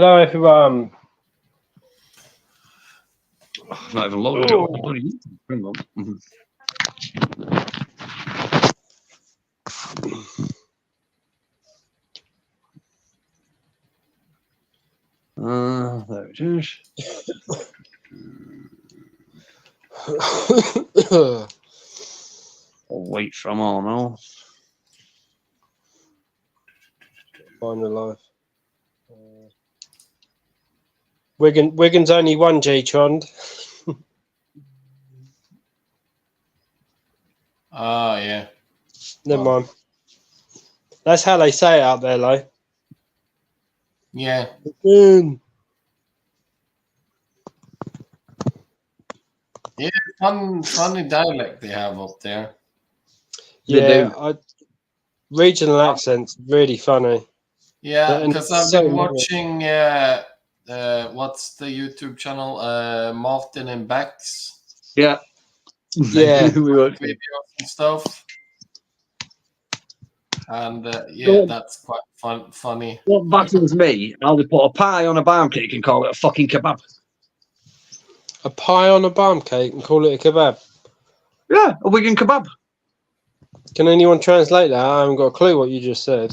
Hello, everyone. Not even loaded up. Hang on. There it is. I'll wait for them all now. Find the life. Wiggan's only one G-Trond. Oh, yeah. Never mind. That's how they say it out there, though. Yeah. Yeah, funny dialect they have up there. Yeah, regional accents really funny. Yeah, because I've been watching what's the YouTube channel? Martin and Bex. Yeah. Yeah. Videos and stuff. And yeah, that's quite funny. What baffles me, how they put a pie on a barm cake and call it a fucking kebab. A pie on a barm cake and call it a kebab? Yeah, a Wiggan kebab. Can anyone translate that? I haven't got a clue what you just said.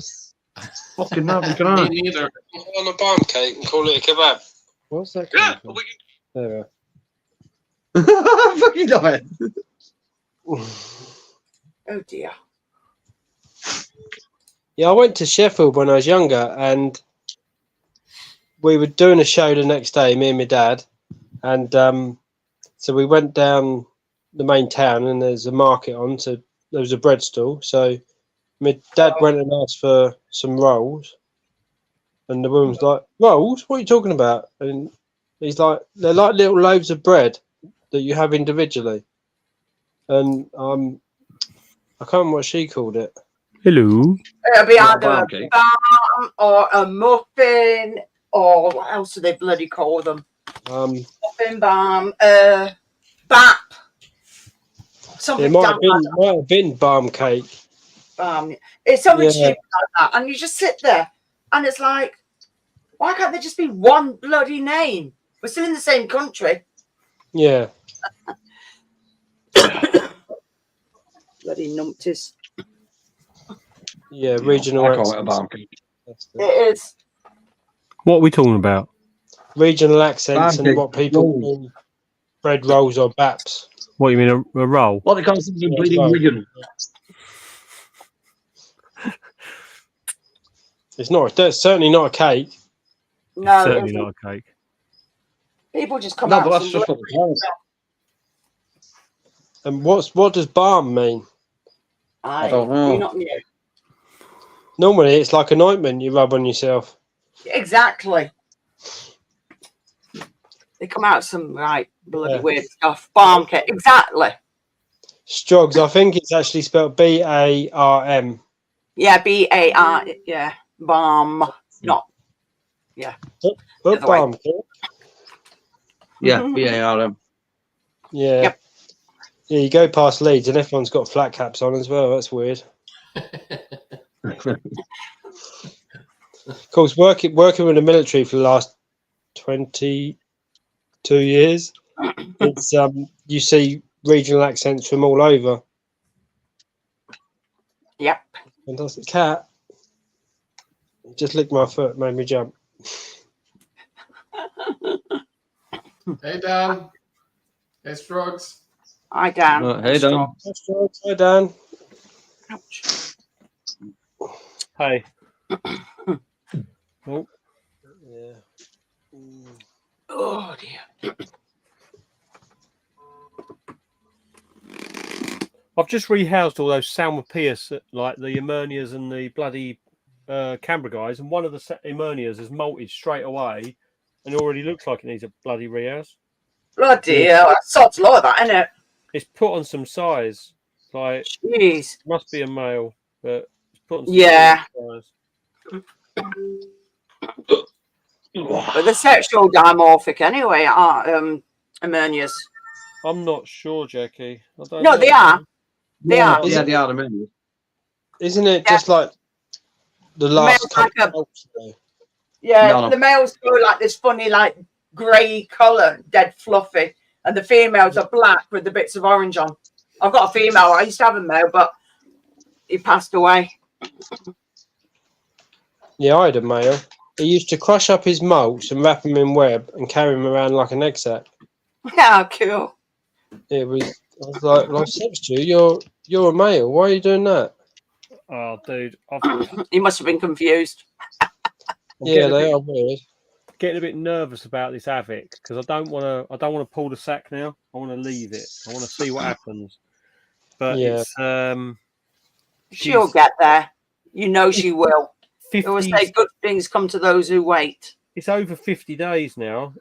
Fucking nothing, can I? Me neither. On a barm cake and call it a kebab. What's that? Yeah, from? There fucking die. Oh dear. Yeah, I went to Sheffield when I was younger, and we were doing a show the next day, me and my dad, and so we went down the main town, and there's a market on, so there was a bread stall. So my dad went and asked for some rolls, and the woman's like, "Rolls? What are you talking about?" And he's like, "They're like little loaves of bread that you have individually." And I can't remember what she called it. Hello. It'll be either a barm or a muffin, or what else do they bloody call them? Muffin, barm, bap. Something It might have been barm cake. It's something stupid like that. And you just sit there and it's like, why can't there just be one bloody name? We're still in the same country. Yeah. Bloody numpties. Yeah, regional I call it a barm cake. It is. What are we talking about? Regional accents Barm and cake. what people call bread rolls or baps. What, you mean a roll? What they call something bleeding Wiggan. It's not. It's certainly not a cake. No, Certainly not a cake. People just come No, out. but that's just what they call it. And what does barm mean? I don't know. You're not new. Normally, it's like an ointment you rub on yourself. Exactly. They come out with some bloody weird stuff. Barm cake. Exactly. Strogs. I think it's actually spelled B-A-R-M. Yeah, B-A-R. Yeah, barm. Not. Yeah. But barm cake. Yeah, B-A-R-M. Yeah. Yep. Yeah, you go past Leeds and everyone's got flat caps on as well. That's weird. Of course, working with the military for the last 22 years, it's you see regional accents from all over. Yep. And that's the cat. It just licked my foot, made me jump. Hey, Dan. Hey, Strugs. Hi, Dan. Hey, Dan. Hi, Dan. Ouch. Hey. Oh. Yeah. Oh, dear. I've just rehoused all those Salma Pierce, like the Emernias and the bloody Canberra guys, and one of the Emernias has molted straight away and it already looks like it needs a bloody rehouse. Bloody hell. That's sod's law, that, isn't it? It's put on some size. Like, jeez. It must be a male, but it's put on some size. But they're sexual dimorphic anyway, aren't Emernias? I'm not sure, Jackie. I don't No, know. they are. They are. Yeah, they are the menu. Isn't it just like the last couple of Yeah, the males go like this funny, like grey colour, dead fluffy, and the females are black with the bits of orange on. I've got a female. I used to have a male, but he passed away. Yeah, I had a male. He used to crush up his molts and wrap them in web and carry them around like an egg sack. Yeah, cool. It was. I was like sex to you. You're a male. Why are you doing that? Oh, dude, he must have been confused. Yeah, they are weird. Getting a bit nervous about this Avic because I don't want to pull the sack now. I want to leave it. I want to see what happens. But yeah. It's she'll get there. You know she will. 50, I always say good things come to those who wait. It's over 50 days now.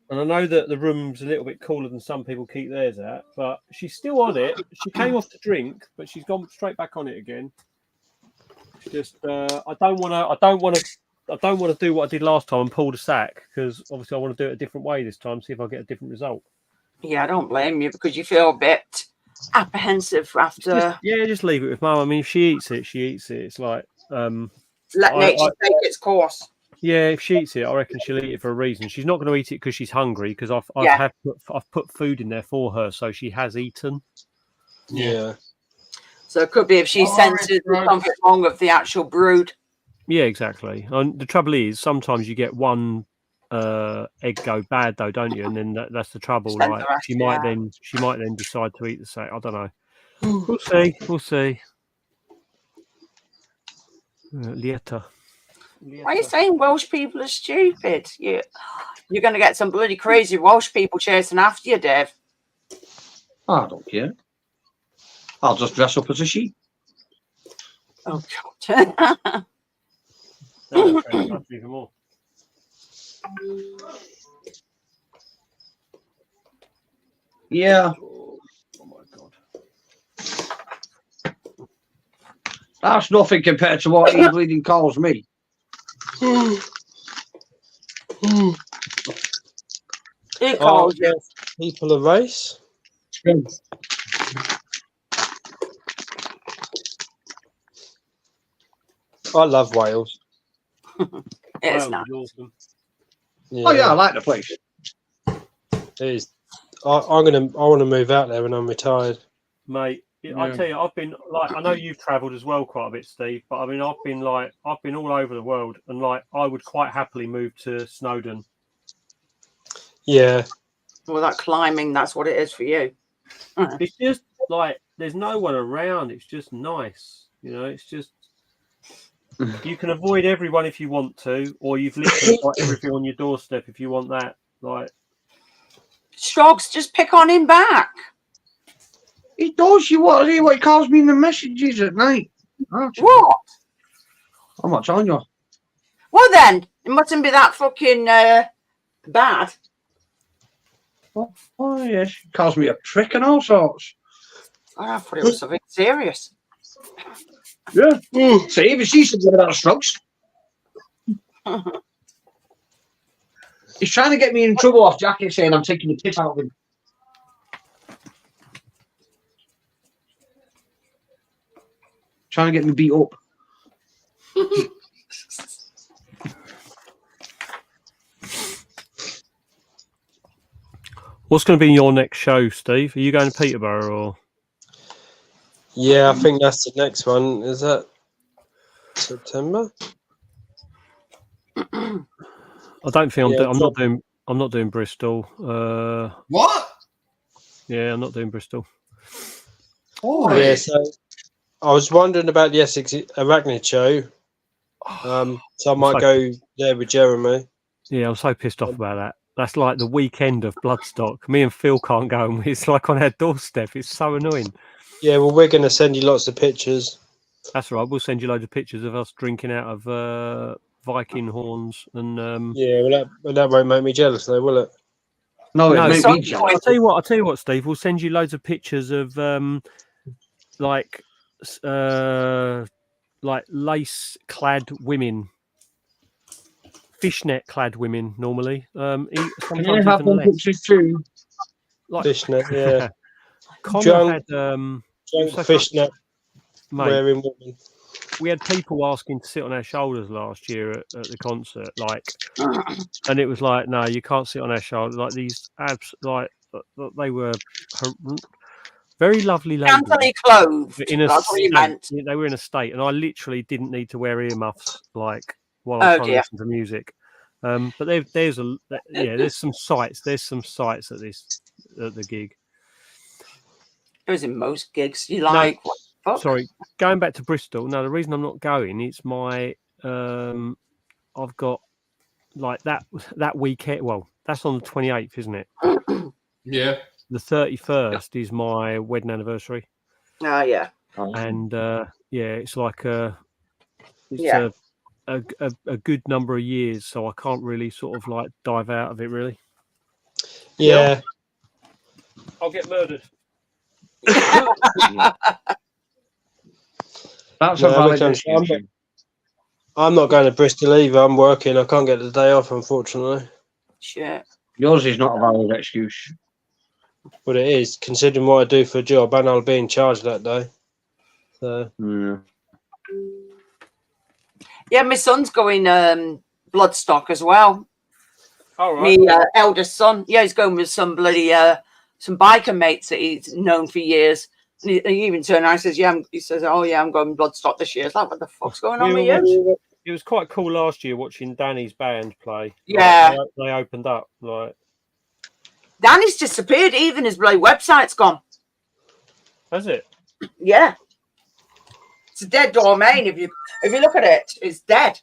And I know that the room's a little bit cooler than some people keep theirs at, but she's still on it. She came off to drink, but she's gone straight back on it again. It's just I don't want to do what I did last time and pull the sack because obviously I want to do it a different way this time, see if I get a different result. Yeah, I don't blame you because you feel a bit apprehensive after. Just leave it with Mum. I mean, if she eats it, she eats it. It's like let nature take its course. Yeah, if she eats it, I reckon she'll eat it for a reason. She's not going to eat it because she's hungry. Because I've put food in there for her, so she has eaten. Yeah. So it could be if she senses something wrong with the actual brood. Yeah, exactly. And the trouble is, sometimes you get one egg go bad, though, don't you? And then that's the trouble. Like she might then decide to eat the sack. I don't know. We'll see. Lieta. Why are you saying Welsh people are stupid? You're going to get some bloody crazy Welsh people chasing after you, Dave. I don't care. I'll just dress up as a sheep. Oh, God. Even more. Yeah. Oh my God. That's nothing compared to what he bleeding calls me. He calls you. People a race. I love Wales. It's nice. Awesome. Yeah. Oh yeah, I like the place. It is. I want to move out there when I'm retired, mate. I tell you, I've been like, I know you've travelled as well quite a bit, Steve. But I mean, I've been all over the world, and like, I would quite happily move to Snowdon. Yeah. Well, that climbing, that's what it is for you. It's just like there's no one around. It's just nice, you know. It's just you can avoid everyone if you want to, or you've literally got everything on your doorstep if you want that. Like, Strogs, just pick on him back. He does. You what? He calls me in the messages at night. What? I'm not telling you. Well then, it mustn't be that fucking bad. Oh yes, he calls me a prick and all sorts. I thought it was something serious. Yeah. See, even she said about strokes. He's trying to get me in trouble off Jackie, saying I'm taking the piss out of him. Trying to get me beat up. what's going to be your next show, Steve? Are you going to Peterborough or? Yeah, I think that's the next one. Is that September? I don't think I'm not doing Bristol. What? Yeah, I'm not doing Bristol. Oh yeah. So I was wondering about the Essex Arachnid show. So I might go there with Jeremy. Yeah, I'm so pissed off about that. That's like the weekend of Bloodstock. Me and Phil can't go, and it's like on our doorstep. It's so annoying. Yeah, well, we're going to send you lots of pictures. That's right. We'll send you loads of pictures of us drinking out of Viking horns and. Yeah, well, that won't make me jealous, though, will it? No, it makes me jealous. I'll tell you what, Steve. We'll send you loads of pictures of like lace-clad women, fishnet-clad women. Normally, sometimes have even less. pictures too. Like, fishnet, yeah. Connor had fishnet mate, wearing women. we had people asking to sit on our shoulders last year at the concert, and it was like, no, you can't sit on our shoulders. Like these abs, they were very lovely ladies. Scantily clothed. In a That's what you state. meant. They were in a state, and I literally didn't need to wear earmuffs while I'm Oh, trying to dear. listen to music. But there's some sights. There's some sights at the gig. It was in most gigs. You like? No, what the fuck? sorry, going back to Bristol. No, the reason I'm not going, it's my I've got like that weekend. Well, that's on the 28th, isn't it? Yeah. The 31st is my wedding anniversary. Oh, yeah. And it's like a good number of years, so I can't really sort of like dive out of it really. Yeah. I'll get murdered. That's No, a valid because excuse. I'm not going to Bristol either. I'm working. I can't get the day off, unfortunately. Shit. Yours is not a valid excuse. But it is, considering what I do for a job, and I'll be in charge that day. So Yeah, my son's going Bloodstock as well. All right. My eldest son. Yeah, he's going with some bloody some biker mates that he's known for years. And he even turned around and says, "Yeah." He says, "Oh yeah, I'm going Bloodstock this year." It's like, what the fuck's going on with you? It was quite cool last year watching Danny's band play. Yeah, they opened up like. Danny's disappeared. Even his bloody website's gone. Has it? Yeah, it's a dead domain. If you look at it, it's dead.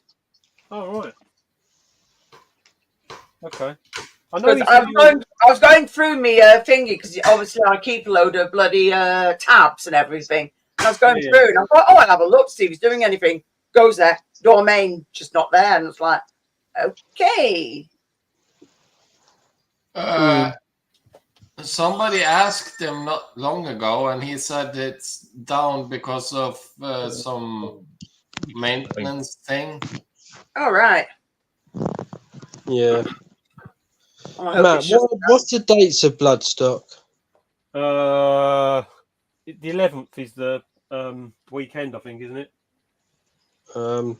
Oh right. Okay. I was going through me thingy because obviously I keep a load of bloody tabs and everything. And I was going through and I thought, oh, I'll have a look, see if he's doing anything. Goes there, domain just not there, and it's like, okay. Somebody asked him not long ago, and he said it's down because of some maintenance thing. All right. Yeah. Matt, what's the dates of Bloodstock? The 11th is the weekend, I think, isn't it? The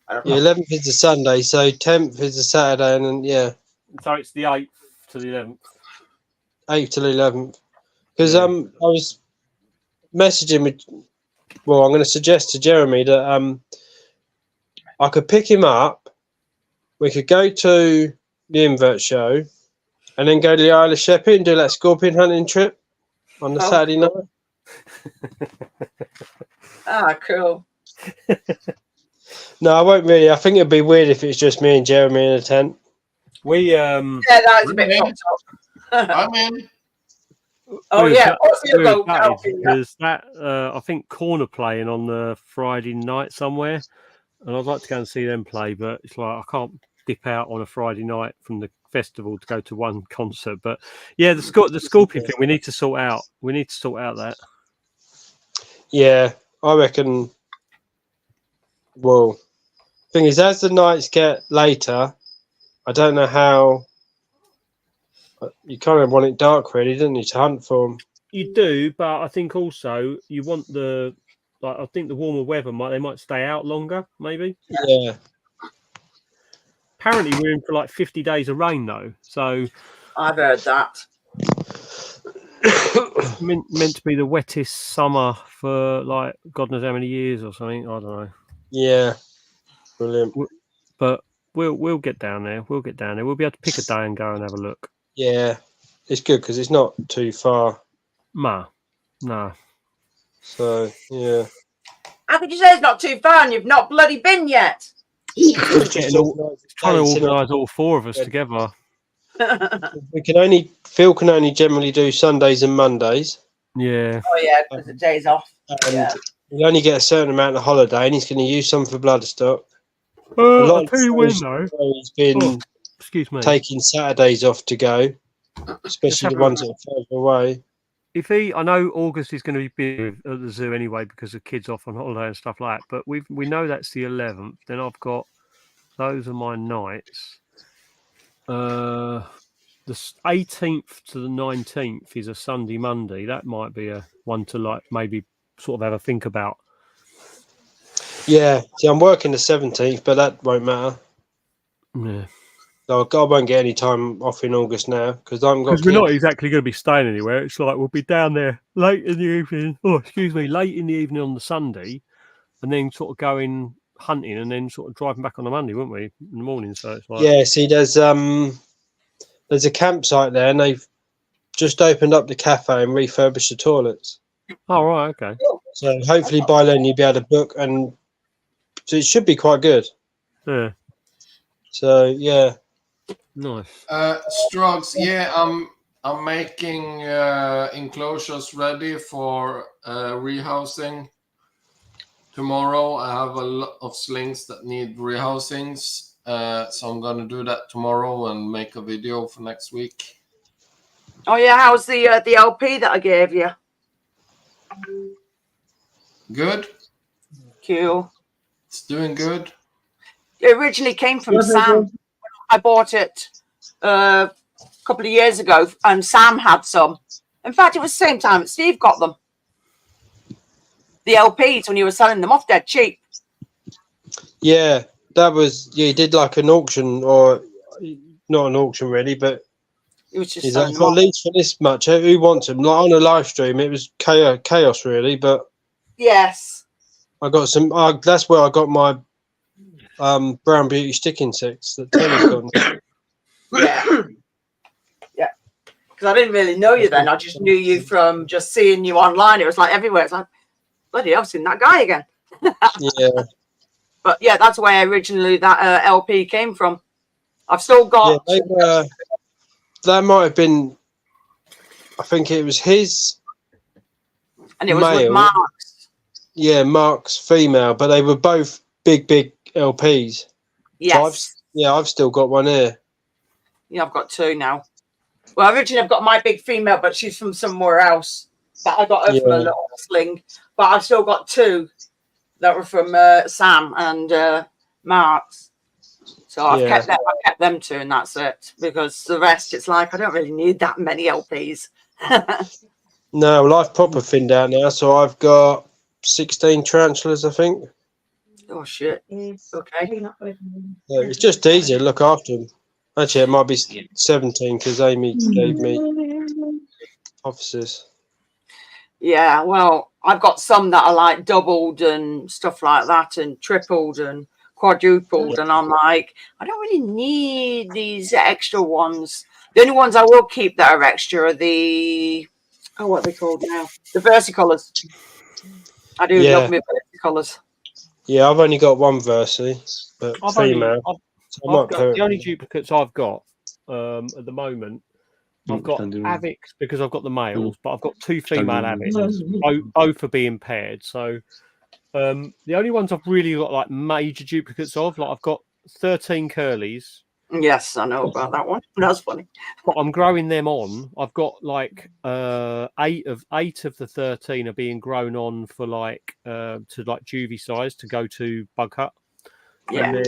11th is the Sunday, so 10th is the Saturday, and then So it's the 8th to the 11th. 8th to the 11th. Because I was messaging with. Well, I'm going to suggest to Jeremy that I could pick him up. We could go to the Invert show, and then go to the Isle of Sheppey and do that scorpion hunting trip on the Saturday night. Cool. No, I won't really. I think it'd be weird if it's just me and Jeremy in a tent. Yeah, that was a bit fucked up. I'm in. Oh yeah, because that I think Corner playing on the Friday night somewhere, and I'd like to go and see them play, but it's like I can't dip out on a Friday night from the festival to go to one concert. But yeah, the Scorpion thing we need to sort out. We need to sort out that. Yeah, I reckon. Well, thing is, as the nights get later, I don't know how. You kind of want it dark, really, don't you, to hunt for them? You do, but I think also you want I think the warmer weather they might stay out longer, maybe. Yeah. Apparently, we're in for like 50 days of rain, though. So I've heard that. meant to be the wettest summer for like God knows how many years or something. I don't know. Yeah, brilliant. But we'll get down there. We'll get down there. We'll be able to pick a day and go and have a look. Yeah, it's good because it's not too far. No. So yeah. How could you say it's not too far and you've not bloody been yet? Trying to organise all four of us together. Phil can only generally do Sundays and Mondays. Yeah. Oh yeah, because the day's off. And you only get a certain amount of holiday, and he's going to use some for Bloodstock. I'll tell you when though. He's been excuse me, taking Saturdays off to go, especially the ones that are further away. I know August is going to be busy at the zoo anyway because the kids off on holiday and stuff like that. But we know that's the 11th. Then I've got those are my nights. The 18th to the 19th is a Sunday, Monday. That might be a one to like maybe sort of have a think about. Yeah, see, I'm working the 17th, but that won't matter. Yeah. So I won't get any time off in August now because I'm got. Because we're not exactly going to be staying anywhere. It's like we'll be down there late in the evening. Oh, excuse me, late in the evening on the Sunday, and then sort of going hunting, and then sort of driving back on the Monday, won't we? In the morning. So it's like, Yeah, see, there's a campsite there, and they've just opened up the cafe and refurbished the toilets. oh right, okay. So hopefully by then you'll be able to book, and so it should be quite good. Yeah, So yeah, nice. Strugs, yeah, I'm making enclosures ready for rehousing. Tomorrow I have a lot of slings that need rehousings, so I'm gonna do that tomorrow and make a video for next week. Oh yeah, how's the LP that I gave you? Good. Cool. It's doing good. It originally came from Sam. I bought it a couple of years ago, and Sam had some. In fact, it was the same time that Steve got them. The LPs when you were selling them off dead cheap. yeah, that was he did like an auction, or not an auction really, but It was just he's selling like, them for off. least for this much. Who wants them? Like on a live stream, it was chaos really, but. Yes. I got some. That's where I got my Brown Beauty stick insects that Terry's got. Yeah. Yeah. Because I didn't really know you then. I just knew you from just seeing you online. It was like everywhere. It's like, bloody hell, I've seen that guy again. Yeah. But yeah, that's where originally that LP came from. I've still got. Yeah, that might have been. I think it was his. And it was male. with Mark's. Yeah, Mark's female, but they were both big LPs. Yes. So I've still got one here. Yeah, I've got two now. Well, originally I've got my big female, but she's from somewhere else. But I got her from a little sling. But I've still got two that were from Sam and Mark's. So I've kept them two, and that's it. Because the rest, it's like I don't really need that many LPs. No, well, I've proper thinned out now, so I've got 16 tarantulas, I think. Oh shit! Okay. Yeah, it's just easier to look after them. Actually, it might be 17 because Amy gave me offices. Yeah, well, I've got some that are like doubled and stuff like that, and tripled and quadrupled, and I'm like, I don't really need these extra ones. The only ones I will keep that are extra are the what are they called now? The versicolors. I do love my versicolors. Yeah, I've only got one Versi, but female. The only duplicates I've got at the moment, I've got Avics because I've got the males, but I've got two female Avics, both are being paired. So the only ones I've really got like major duplicates of, like I've got 13 curlies. Yes, I know about that one. That's funny. But I'm growing them on. I've got like 8 of the 13 are being grown on for like to like juvie size to go to bug hut. Yeah. And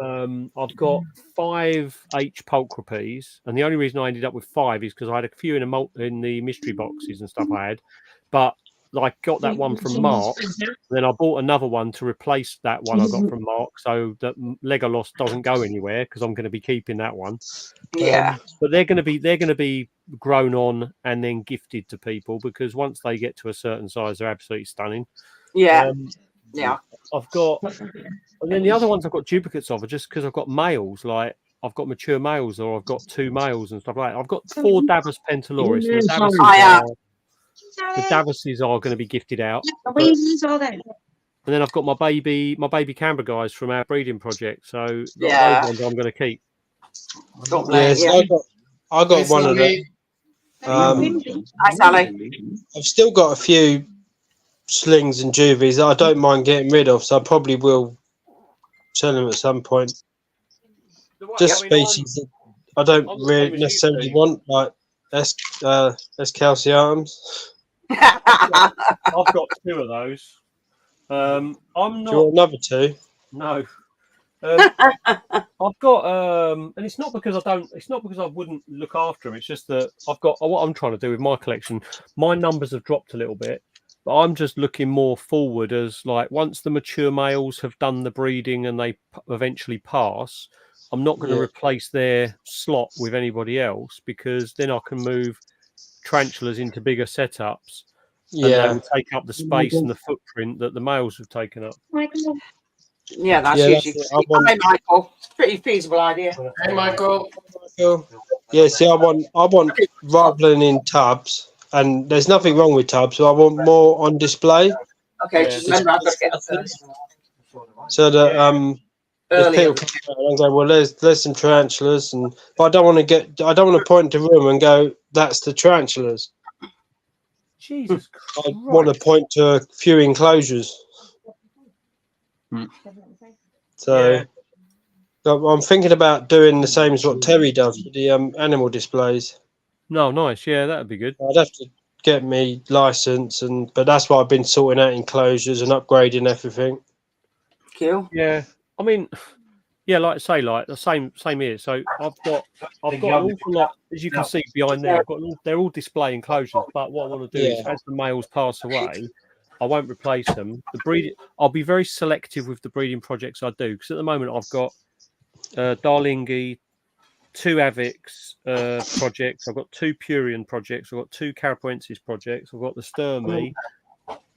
then, I've got 5 H pulchripes, and the only reason I ended up with 5 is because I had a few in the mystery boxes and stuff I had, but I got that one from Mark. Then I bought another one to replace that one I got from Mark, so that Legolas doesn't go anywhere because I'm going to be keeping that one. Yeah, but they're going to be grown on and then gifted to people because once they get to a certain size, they're absolutely stunning. Yeah, I've got, and then the other ones I've got duplicates of are just because I've got males, like I've got mature males or I've got 2 males and stuff like that. I've got 4 Davos Pentaloris. The Davises are going to be gifted out. And then I've got my baby Canberra guys from our breeding project. So those ones I'm going to keep. I got one of them. Hi, Sally. I've still got a few slings and juvies that I don't mind getting rid of, so I probably will sell them at some point. Just species that I don't really necessarily want, like Calciatums. I've got 2 of those. I'm not. Do you want another 2? No. I've got and it's not because I wouldn't look after them. It's just that I've got what I'm trying to do with my collection. My numbers have dropped a little bit, But I'm just looking more forward as like once the mature males have done the breeding and they eventually pass, I'm not going to replace their slot with anybody else because then I can move tarantulas into bigger setups and they will take up the space and the footprint that the males have taken up. Yeah, that's usually. Hi, Michael. It's a pretty feasible idea. Hey, Michael. Yeah, see, I want rather than in tubs, and there's nothing wrong with tubs, so I want more on display. Okay, just remember I've got to get up first. So that if people come out and go, well, there's some tarantulas, but I don't want to point to room and go, that's the tarantulas. Jesus Christ. I want to point to a few enclosures. So I'm thinking about doing the same as what Terry does with the animal displays. No, nice. Yeah, that'd be good. I'd have to get me license, but that's why I've been sorting out enclosures and upgrading everything. Cool. Yeah, I mean, yeah, like I say, like the same here. So I've got an awful lot, as you can see behind there. They're all display enclosures. But what I want to do is, as the males pass away, I won't replace them. I'll be very selective with the breeding projects I do because at the moment I've got Darlingi, 2 Avix projects. I've got 2 Purian projects. I've got 2 Carapoensis projects. I've got the Sturmey.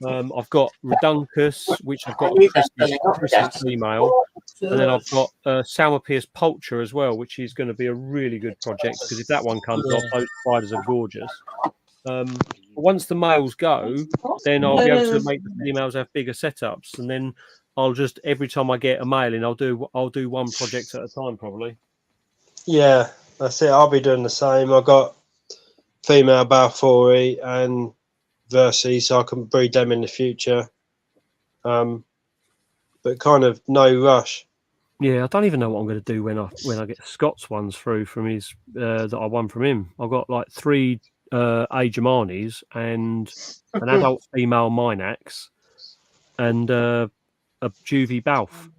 I've got Reduncus, which I've got a Christmas female, and then I've got Salmopierce Pulcher as well, which is going to be a really good project because if that one comes off, those spiders are gorgeous. Once the males go, then I'll be able to make the females have bigger setups, and then I'll just every time I get a male in, I'll do one project at a time probably. Yeah, that's it. I'll be doing the same. I've got female Balfouri and Versi, so I can breed them in the future. But kind of no rush. Yeah, I don't even know what I'm going to do when I get Scott's ones through from his that I won from him. I've got like 3 Agemanis and an adult female Minax and a Juvie Balf.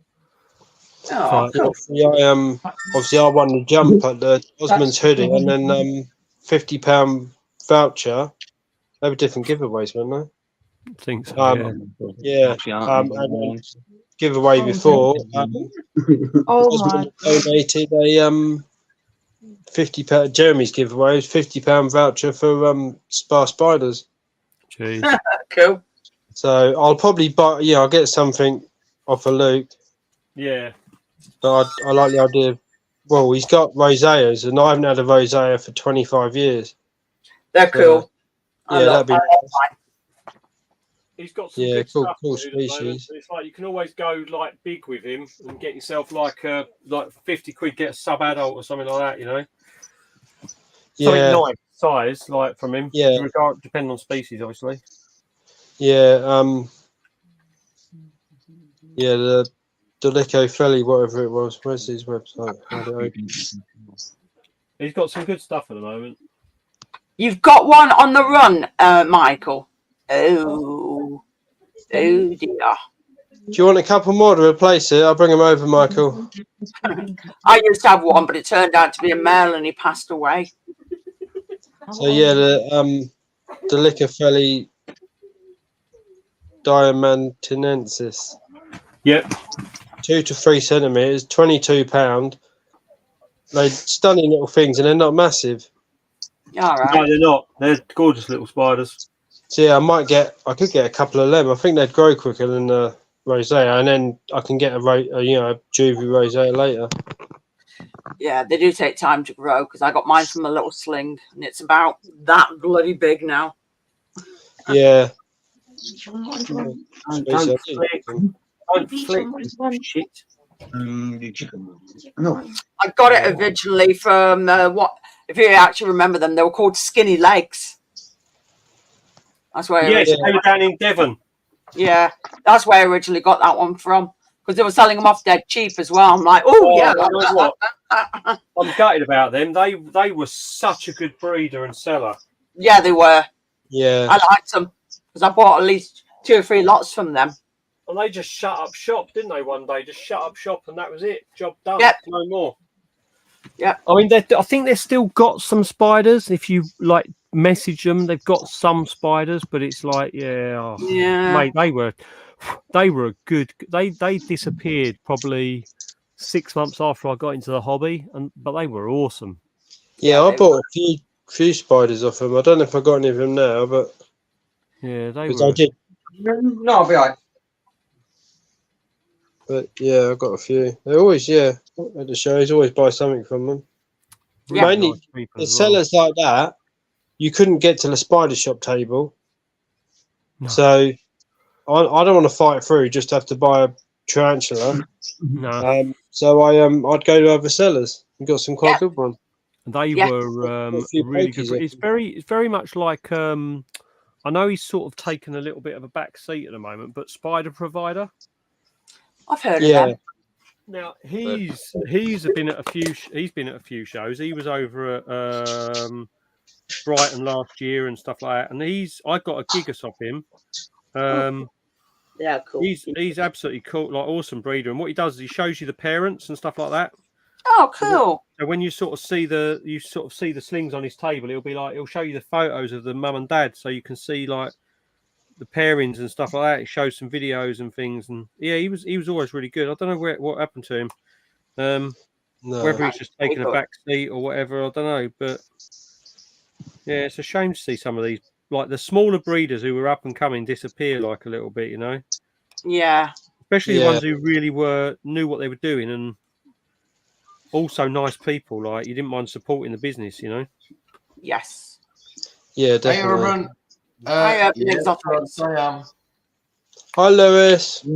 Oh, cool. Obviously, I won the jump at the Osmond's hoodie and then £50 voucher. They were different giveaways, weren't they? I think so. And giveaway before. Osmond donated a £50. Jeremy's giveaway was £50 voucher for Spar Spiders. Jeez. Cool. So I'll probably buy. Yeah, I'll get something off of Luke. Yeah. But I like the idea. Well, he's got roseas, and I haven't had a rosea for 25 years. They're cool. That'd be nice. He's got some good stuff, cool species. It's like you can always go like big with him and get yourself like 50 quid, get a sub adult or something like that, you know. Something nice size like from him. Yeah. Depending on species, obviously. Yeah. The Delico Felly, whatever it was. Where's his website? He's got some good stuff at the moment. You've got one on the run, Michael. Oh dear. Do you want a couple more to replace it? I'll bring them over, Michael. I used to have one, but it turned out to be a male and he passed away. So yeah, the Delicofelli diamantinensis. Yep. 2 to 3 centimeters, £22. They're stunning little things, and they're not massive. All right. No, they're not. They're gorgeous little spiders. So yeah, I could get a couple of them. I think they'd grow quicker than the rosea, and then I can get a juvie rosea later. Yeah, they do take time to grow because I got mine from a little sling, and it's about that bloody big now. Yeah. Don't flick shit. I got it originally from if you actually remember them, they were called Skinny Legs. That's where they were down in Devon. Yeah, that's where I originally got that one from because they were selling them off dead cheap as well. I'm like, yeah. You know what? I'm gutted about them. They were such a good breeder and seller. Yeah, they were. Yeah, I liked them because I bought at least 2 or 3 lots from them. And they just shut up shop, didn't they? One day, just shut up shop, and that was it. Job done. Yep. No more. Yeah. I mean, I think they've still got some spiders. If you like message them. They've got some spiders, but it's like, mate, they were good. They disappeared probably 6 months after I got into the hobby, but they were awesome. Yeah, I bought a few spiders off him. I don't know if I got any of them now, but yeah, they because were. I did. No, I'll be all right. But yeah, I got a few. They always, at the shows, always buy something from them. Yeah. Mainly, nice people the as well. sellers like that, you couldn't get to the spider shop table. No. So I don't want to fight through just have to buy a tarantula. No, So I'd go to other sellers and got some quite good ones. they Yeah. were A few really pokies good. off It's them. very much like I know he's sort of taken a little bit of a back seat at the moment, but Spider Provider. I've heard of Yeah, them. Now he's been at a few shows. He was over at Brighton last year and stuff like that. And I got a gigas off him. Yeah, cool. He's absolutely cool, like awesome breeder. And what he does is he shows you the parents and stuff like that. Oh, cool. So when you sort of see the slings on his table, he'll show you the photos of the mum and dad, so you can see like the pairings and stuff like that. He shows some videos and things, and yeah, he was always really good. I don't know what happened to him. no. Whether he's just taken a back seat or whatever, I don't know. But yeah, it's a shame to see some of these, like the smaller breeders who were up and coming, disappear like a little bit, you know. Yeah. Especially the ones who really knew what they were doing, and also nice people. Like you didn't mind supporting the business, you know. Yes. Yeah, Hey, definitely. Urban. I Yes, exotics. I am. Hi, Lewis.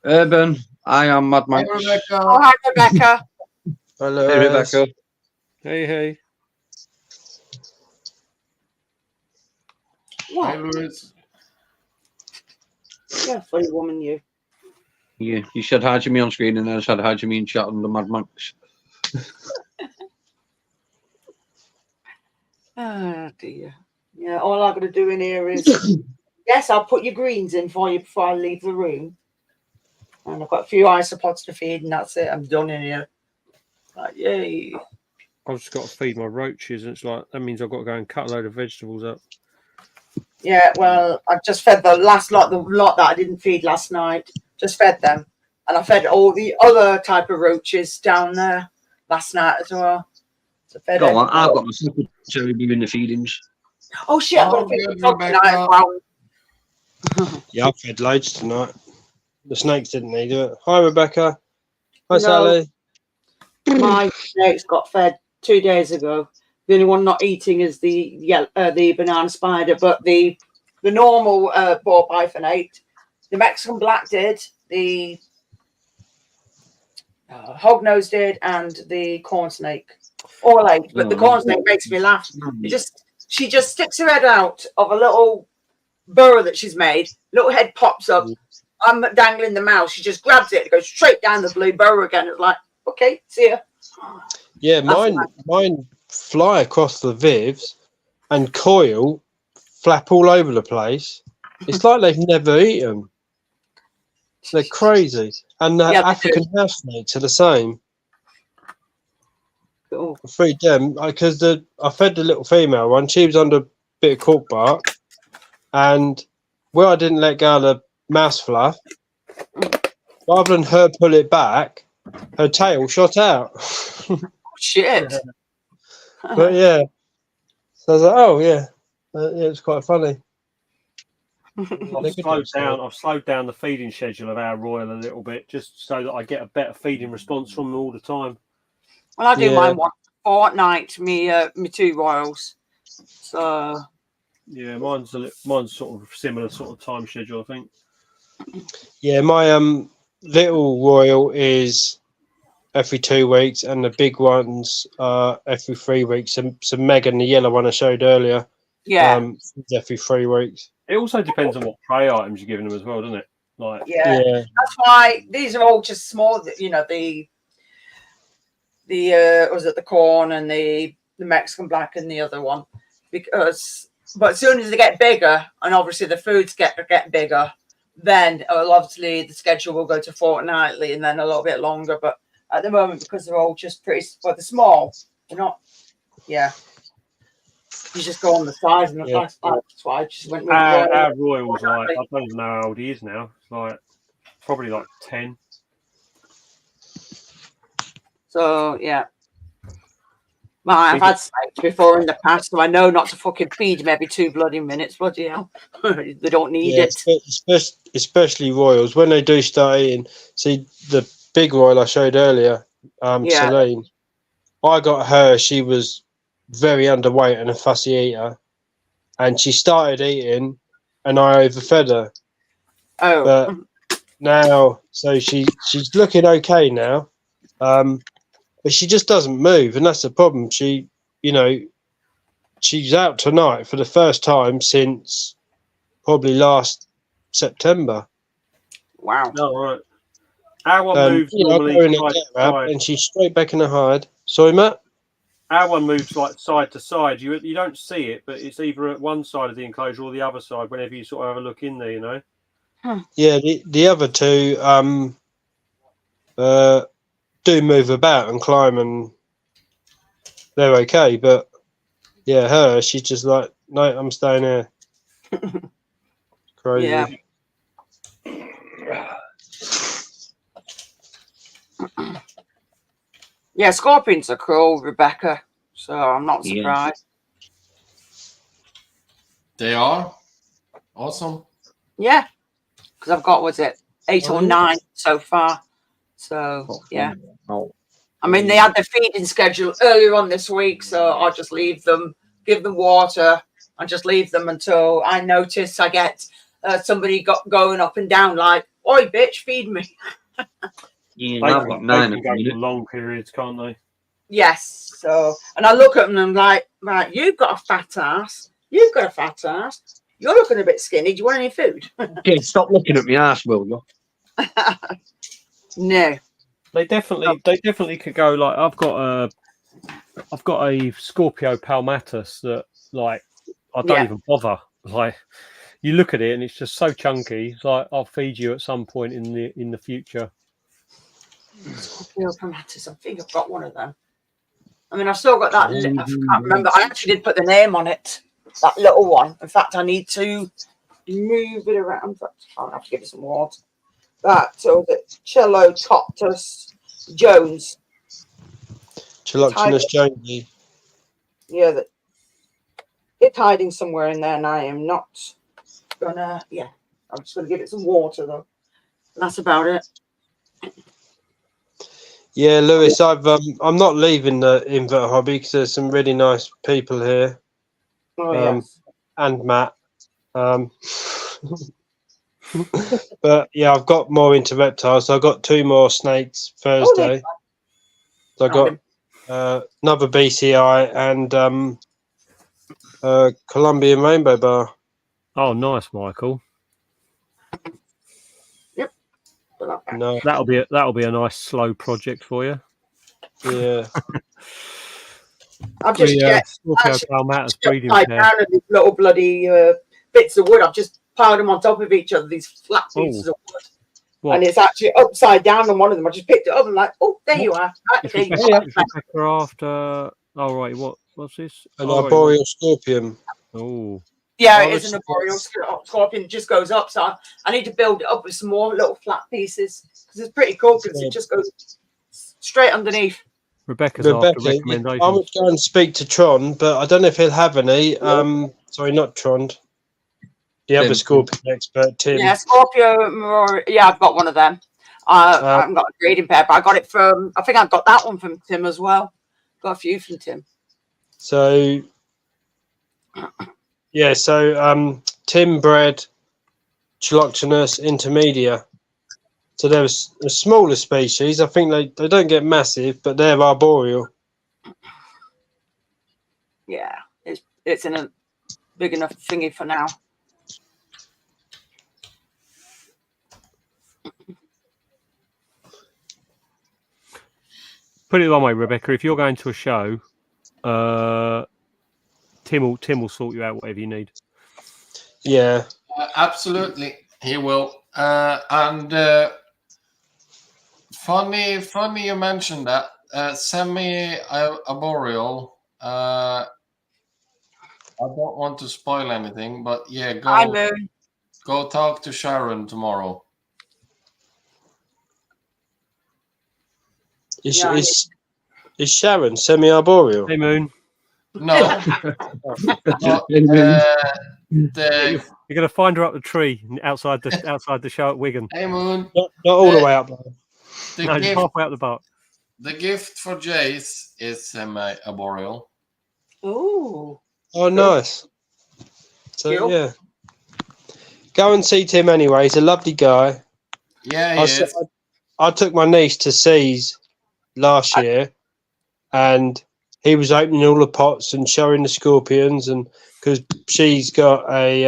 Urban, I am Mad Hi, Max. Rebecca. Oh, hi, Rebecca. Hi, Lewis. Hey, Rebecca. Hey. Hi, What? Louis. You're a funny woman, you. Yeah, you said hi to me on screen and then I said hi to me in chat on the Mad Max. Oh, dear. Yeah, all I've got to do in here is, yes, I'll put your greens in for you before I leave the room. And I've got a few isopods to feed, and that's it. I'm done in here. Like, yay. I've just got to feed my roaches, and it's like that means I've got to go and cut a load of vegetables up. Yeah, well, I just fed the last lot, the lot that I didn't feed last night. Just fed them. And I fed all the other type of roaches down there last night as well. So fed Go on, everyone. I've got my secretary doing the feedings. Oh, shit, I've got to Oh, feed good, the dog tonight as Rebecca. well. Yeah, I've fed loads tonight. The snakes didn't need it. Hi, Rebecca. Hi, No. Sally. My snake's got fed 2 days ago. The only one not eating is the banana spider, but the normal ball python ate. The Mexican black did. The hognose did, and the corn snake all ate. But the corn snake makes me laugh. She just sticks her head out of a little burrow that she's made. Little head pops up. I'm dangling the mouse. She just grabs it. It goes straight down the blue burrow again. It's like, okay, see ya. Yeah, That's mine fly across the vivs and coil, flap all over the place. It's like they've never eaten. They're crazy. And the Yeah, they African house snakes are the same. Cool. I feed them because I fed the little female one. She was under a bit of cork bark, and where I didn't let go of the mouse fluff, rather than her pull it back, her tail shot out. Shit. But yeah, so I was like, oh yeah, yeah, it's quite funny. I've slowed down the feeding schedule of our royal a little bit, just so that I get a better feeding response from them all the time. Well, I do Yeah. mine once a fortnight, me two royals. So Yeah, mine's sort of similar sort of time schedule, I think. Yeah, my little royal is every 2 weeks, and the big ones are every 3 weeks. So Megan, the yellow one I showed earlier, yeah, is every 3 weeks. It also depends on what prey items you're giving them as well, doesn't it? Like, yeah. Yeah, That's why these are all just small. You know, the was it the corn and the Mexican black and the other one, but as soon as they get bigger and obviously the foods get bigger, then obviously the schedule will go to fortnightly and then a little bit longer. But at the moment, because they're all just they're small, they're not. Yeah. You just go on the sides, and Yeah. that's why I just went with Our Royal's like, I don't even know how old he is now. It's like probably like 10. So yeah. Well, I've had snakes before in the past, so I know not to fucking feed them every 2 bloody minutes. Bloody hell, they don't need Yeah, it. especially royals when they do start eating. See the big royal I showed earlier, Yeah. Celine. I got her. She was very underweight and a fussy eater, and she started eating, and I overfed her. Oh, But now, so she's looking okay now, but she just doesn't move, and that's the problem. She, you know, she's out tonight for the first time since probably last September. wow. No, right. Our one And moves you know, I normally go in and side get to her, side. and she's straight back in the hide. Sorry, Matt. Our one moves like side to side. You don't see it, but it's either at one side of the enclosure or the other side. Whenever you sort of have a look in there, you know. Yeah, the other two do move about and climb, and they're okay. But yeah, her, she's just like, no, I'm staying here. Crazy. Yeah. Yeah, scorpions are cruel, Rebecca. So I'm not Yeah. surprised. They are awesome. Yeah, because I've got 8 or 9 so far. So yeah. Oh. I mean, they had their feeding schedule earlier on this week, so I'll just leave them, give them water, and just leave them until I notice I get somebody going up and down like, "Oi, bitch, feed me." Yeah, They I've can, got they 9 can at the go for minute. long periods, can't they? Yes. So, and I look at them and I'm like, "Right, you've got a fat ass. You've got a fat ass. You're looking a bit skinny. Do you want any food?" Okay, stop looking at me ass, will you? No. They definitely could go like I've got a Scorpio palmatus that like I don't Yeah. even bother. Like you look at it and it's just so chunky. It's like I'll feed you at some point in the future. Scorpio palmatus. I think I've got one of them. I mean, I've still got that. I can't remember. I actually did put the name on it. That little one. In fact, I need to move it around. I'll have to give it some water. So the Celotoptus Jones. Chiloxenus jonesy. Yeah, it's hiding somewhere in there, and I am not gonna. Yeah, I'm just gonna give it some water though. That's about it. Yeah, Lewis, I'm not leaving the invert hobby because there's some really nice people here, Oh yes. and Matt. But yeah, I've got more into reptiles. So I got 2 more snakes Thursday. So I got another BCI and Colombian rainbow bar. Oh, nice, Michael. Yep. No, That'll be a nice slow project for you. yeah. I've just Scorpio palmatus breeding down pair. of these little bloody bits of wood. I've just piled them on top of each other. These flat pieces of wood. What? And it's actually upside down on one of them. I just picked it up and like, oh, there you are. Right, Is there you Rebecca, are. is Rebecca after? Oh right, what's this? An Oh, arboreal scorpion. Oh, Yeah, it is an arboreal scorpion. It just goes up. So I need to build it up with some more little flat pieces because it's pretty cool because it just goes straight underneath. Rebecca's after Rebecca, I recommendations. would go and speak to Tron, but I don't know if he'll have any. Sorry, not Tron. The other scorpion expert, Tim. Yeah, Scorpio. Yeah, I've got one of them. I haven't got a breeding pair, but I got it from. I think I got that one from Tim as well. Got a few from Tim. So yeah, Tim bred Chiloxenus intermedia. So they're a smaller species. I think they don't get massive, but they're arboreal. Yeah, it's in a big enough thingy for now. Put it one way, Rebecca. If you're going to a show, Tim will sort you out whatever you need. Yeah, Absolutely, he will. And funny you mentioned that semi-arboreal. I don't want to spoil anything, but yeah, Hi, Moon. go talk to Sharon tomorrow. Yeah, Is Sharon semi-arboreal? Hey, Moon. No, but, the You're going to find her up the tree outside the show at Wiggan. hey Moon, Not all the way up there. the No, just gift halfway up the bark. the gift for Jace is semi-arboreal. Ooh. Oh, nice. So Cool. yeah, go and see Tim anyway. He's a lovely guy. Yeah, he I, is. I took my niece to Seas last year, and he was opening all the pots and showing the scorpions, and because she's got a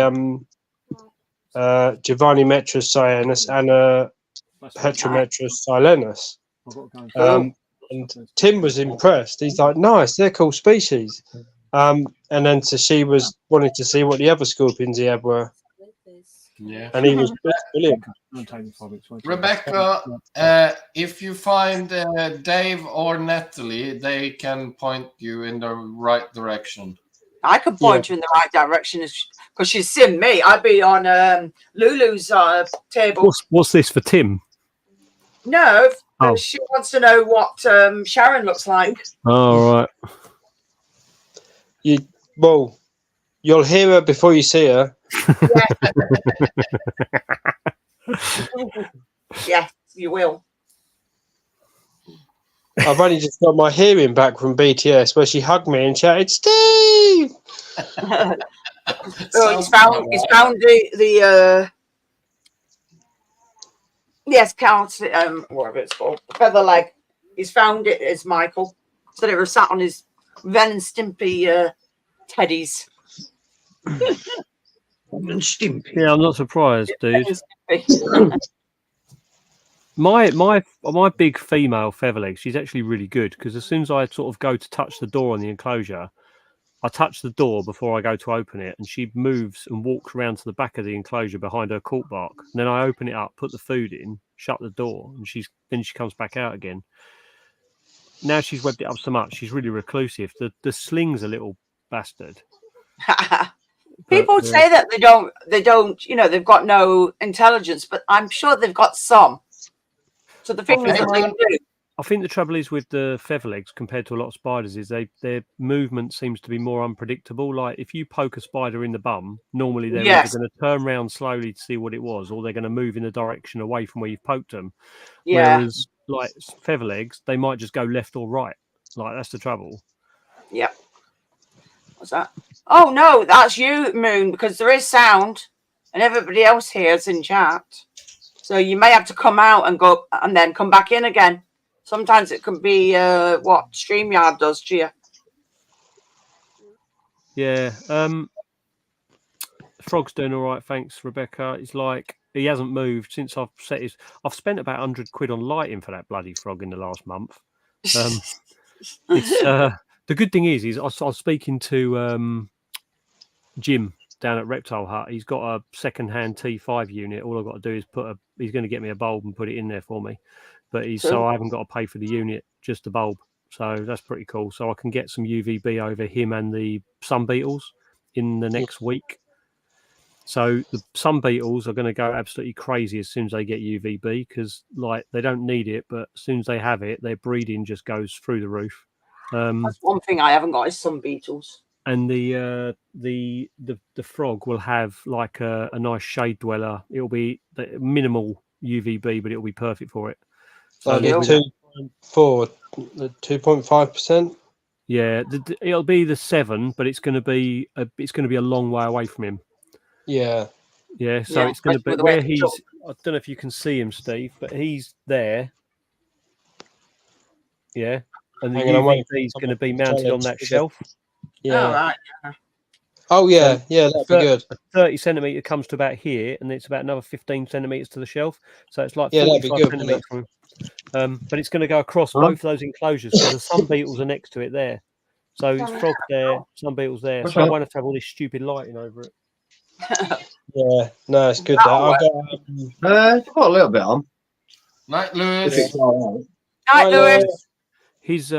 Giovanni Metrus Cyanus and a Petrometrus Silenus. And Tim was impressed. He's like, nice, they're cool species. And then so she was wanting to see what the other scorpions he had were. Yeah. And he was brilliant. Rebecca, if you find Dave or Natalie, they can point you in the right direction. I could point you in the right direction because she's seen me. I'd be on Lulu's table. What's this for Tim? No, Oh. she wants to know what Sharon looks like. Oh, right. You'll hear her before you see her. Yeah, you will. I've only just got my hearing back from BTS where she hugged me and shouted, Steve! Oh, he's found the yes, count whatever it's called, feather leg. He's found it as Michael. So it was sat on his Ren and Stimpy teddies. Yeah, I'm not surprised, dude. My big female featherleg, she's actually really good because as soon as I sort of go to touch the door on the enclosure, I touch the door before I go to open it, and she moves and walks around to the back of the enclosure behind her cork bark. And then I open it up, put the food in, shut the door, and she comes back out again. Now she's webbed it up so much, she's really reclusive. The sling's a little bastard. People say that they don't, you know, they've got no intelligence, but I'm sure they've got some. So the thing is that they do. I think the trouble is with the featherlegs compared to a lot of spiders is their movement seems to be more unpredictable. Like if you poke a spider in the bum, normally they're either going to turn around slowly to see what it was, or they're going to move in the direction away from where you've poked them. Yeah. Whereas like featherlegs, they might just go left or right. Like that's the trouble. Yep. What's that? Oh no, that's you, Moon, because there is sound and everybody else hears in chat. So you may have to come out and go and then come back in again. Sometimes it can be what StreamYard does to you. Yeah. Frog's doing all right, thanks, Rebecca. It's like he hasn't moved since I've spent about 100 quid on lighting for that bloody frog in the last month. The good thing is I was speaking to Jim down at Reptile Hut. He's got a second-hand T5 unit. All I've got to do is he's going to get me a bulb and put it in there for me. But so I haven't got to pay for the unit, just the bulb. So that's pretty cool. So I can get some UVB over him and the sun beetles in the next week. So the sun beetles are going to go absolutely crazy as soon as they get UVB because like they don't need it, but as soon as they have it, their breeding just goes through the roof. That's one thing I haven't got is sun beetles. And the frog will have like a nice shade dweller. It'll be the minimal UVB, but it'll be perfect for it. So Like 2.5%. Yeah, it'll be the 7, but it's going to be a long way away from him. Yeah. Yeah, so it's going to be where he's. I don't know if you can see him, Steve, but he's there. Yeah, and the UVB is going to be mounted on that shelf. Yeah. Oh, right. Oh, yeah. Yeah, that'd be good. 30 centimetre comes to about here, and it's about another 15 centimetres to the shelf. So it's like 45 centimetres from him. But it's going to go across both of those enclosures. So the sun beetles are next to it there. So it's frog there, sun beetles there. So I won't have to have all this stupid lighting over it. Yeah, no, it's good. I've got a little bit on. Night, Lewis. Night, Lewis. His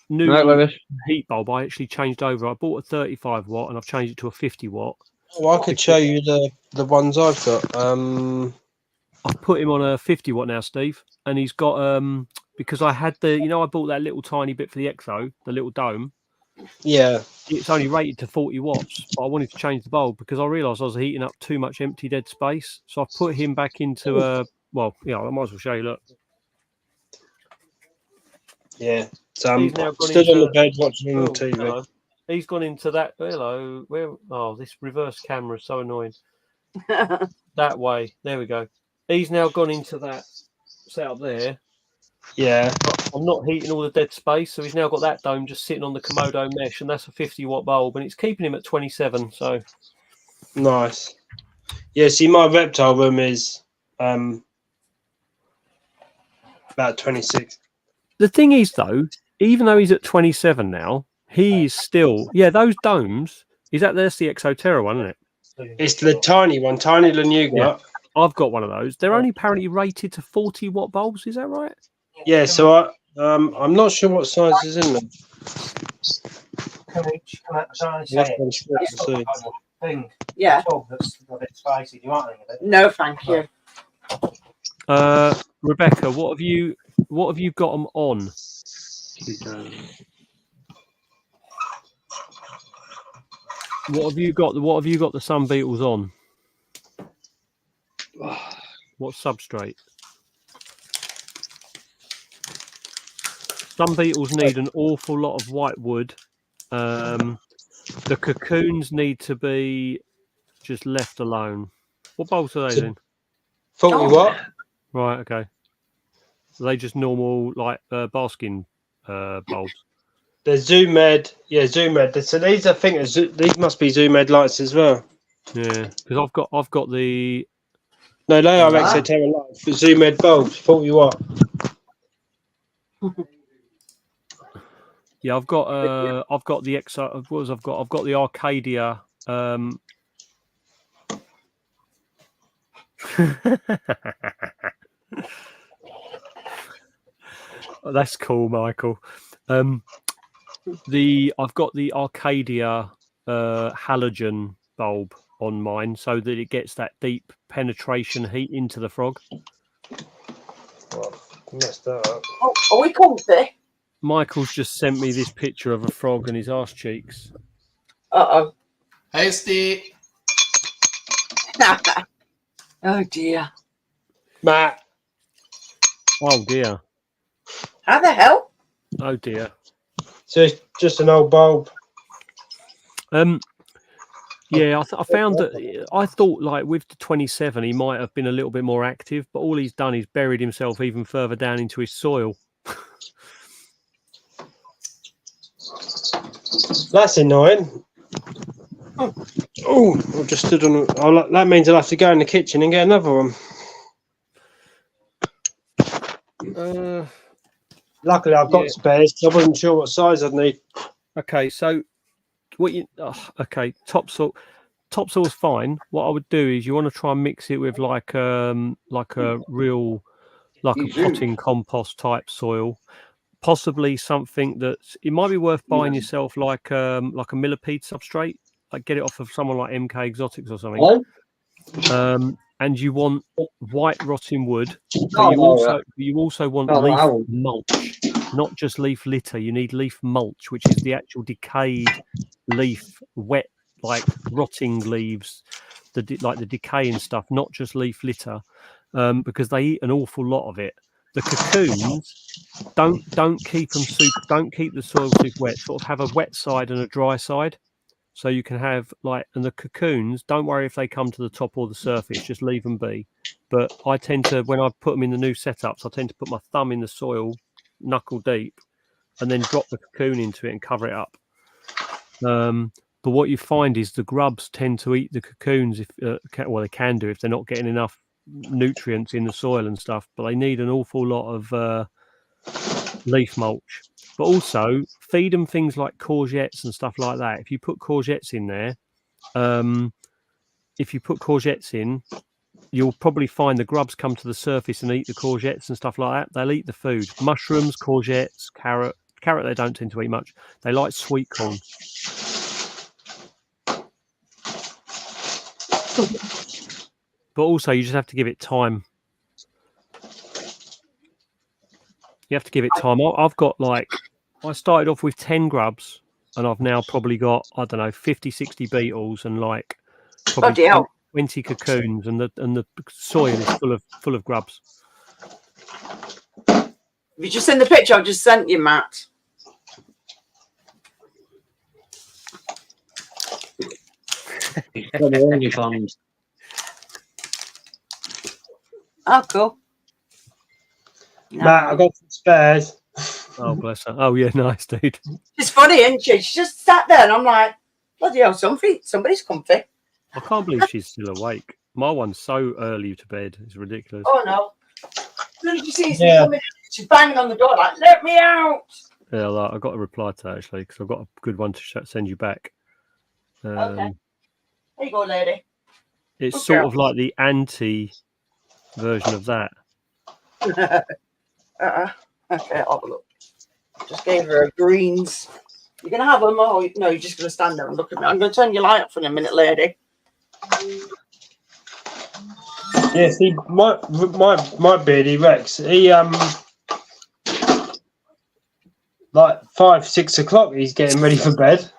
new Right, Lewis. heat bulb, I actually changed over. I bought a 35 watt and I've changed it to a 50 watt. Oh, I could show you the ones I've got. I've put him on a 50 watt now, Steve, and he's got because I had I bought that little tiny bit for the Exo, the little dome. Yeah. It's only rated to 40 watts, but I wanted to change the bulb because I realised I was heating up too much empty dead space. So I put him back into I might as well show you. Look. Yeah. So I'm He's now gone stood on into- the bed watching Oh, the TV. hello. He's gone into that. Hello. Where? Oh, this reverse camera is so annoying. That way. There we go. He's now gone into that setup there. Yeah. I'm not heating all the dead space, so he's now got that dome just sitting on the Komodo mesh, and that's a 50 watt bulb, and it's keeping him at 27. So Nice. Yeah. See, my reptile room is about 26. the thing is, though, even though he's at 27 now, he's still those domes. That's the Exoterra one, isn't it? It's the tiny one, tiny Lanuga. Yeah. I've got one of those. They're only apparently rated to 40 watt bulbs. Is that right? Yeah. So I'm not sure what size is in them. Thing. Yeah. That's a bit spicy. Do you want any of it? No, thank you. Rebecca, what have you got them on? What have you got the Sun Beetles on? What substrate? Sun Beetles need an awful lot of white wood. The cocoons need to be just left alone. What bulbs are they in? 40 watt. Right, okay. Are they just normal like basking bulbs? They're Zoomed. Yeah, Zoomed. So these, I think, these must be Zoomed lights as well. Yeah, because I've got the No, they are Exoterra lights for Zoomed bulbs, 40 watt. yeah, I've got the Exo. What was I've got the Arcadia. Oh, that's cool, Michael. I've got the Arcadia halogen bulb on mine so that it gets that deep penetration heat into the frog. Well, messed that up. Oh, are we comfy? Michael's just sent me this picture of a frog and his arse cheeks. Uh Hey, Steve. oh. Oh dear. Matt. Oh dear. How the hell? Oh dear. So it's just an old bulb. Yeah, I found that I thought like with the 27 he might have been a little bit more active, but all he's done is buried himself even further down into his soil. That's annoying. Oh, I've just stood on. That means I'll have to go in the kitchen and get another one. Luckily, I've got spares. I wasn't sure what size I'd need. Okay, so topsoil's fine. What I would do is you want to try and mix it with like a real a potting compost type soil, possibly something that's it might be worth buying yourself like a millipede substrate, like get it off of someone like MK Exotics or something. And you want white rotting wood, but you also want leaf mulch, not just leaf litter. You need leaf mulch, which is the actual decayed leaf, wet, like rotting leaves, the decaying stuff, not just leaf litter, because they eat an awful lot of it. The cocoons, don't keep them don't keep the soil super wet. Sort of have a wet side and a dry side. So you can have and the cocoons, don't worry if they come to the top or the surface, just leave them be. But I tend to, when I put them in the new setups, I tend to put my thumb in the soil, knuckle deep, and then drop the cocoon into it and cover it up. But what you find is the grubs tend to eat the cocoons, they can do if they're not getting enough nutrients in the soil and stuff, but they need an awful lot of leaf mulch. But also feed them things like courgettes and stuff like that. If you put courgettes in there, you'll probably find the grubs come to the surface and eat the courgettes and stuff like that. They'll eat the food. Mushrooms, courgettes, carrot, carrot they don't tend to eat much. They like sweet corn. But also, you just have to give it time. You have to give it time. I've got I started off with 10 grubs, and I've now probably got, I don't know, 50, 60 beetles, and probably 20 cocoons, and the soil is full of grubs. Have you just seen the picture I've just sent you, Matt? Oh, cool. Matt, I got some spares. Oh, bless her. Oh, yeah, nice, dude. It's funny, isn't she? She just sat there, and I'm like, bloody hell, somebody's comfy. I can't believe she's still awake. My one's so early to bed. It's ridiculous. Oh, no. As you see coming, she's banging on the door like, let me out. Yeah, I got a reply to that, actually, because I've got a good one to send you back. Okay. There you go, lady. It's sort of like the anti version of that. Okay, I'll have a look. Just gave her a greens. You're going to have them, or no, you're just going to stand there and look at me. I'm going to turn your light off in a minute, lady. Yeah, see, my beardie Rex, he like 5, 6 o'clock, he's getting ready for bed.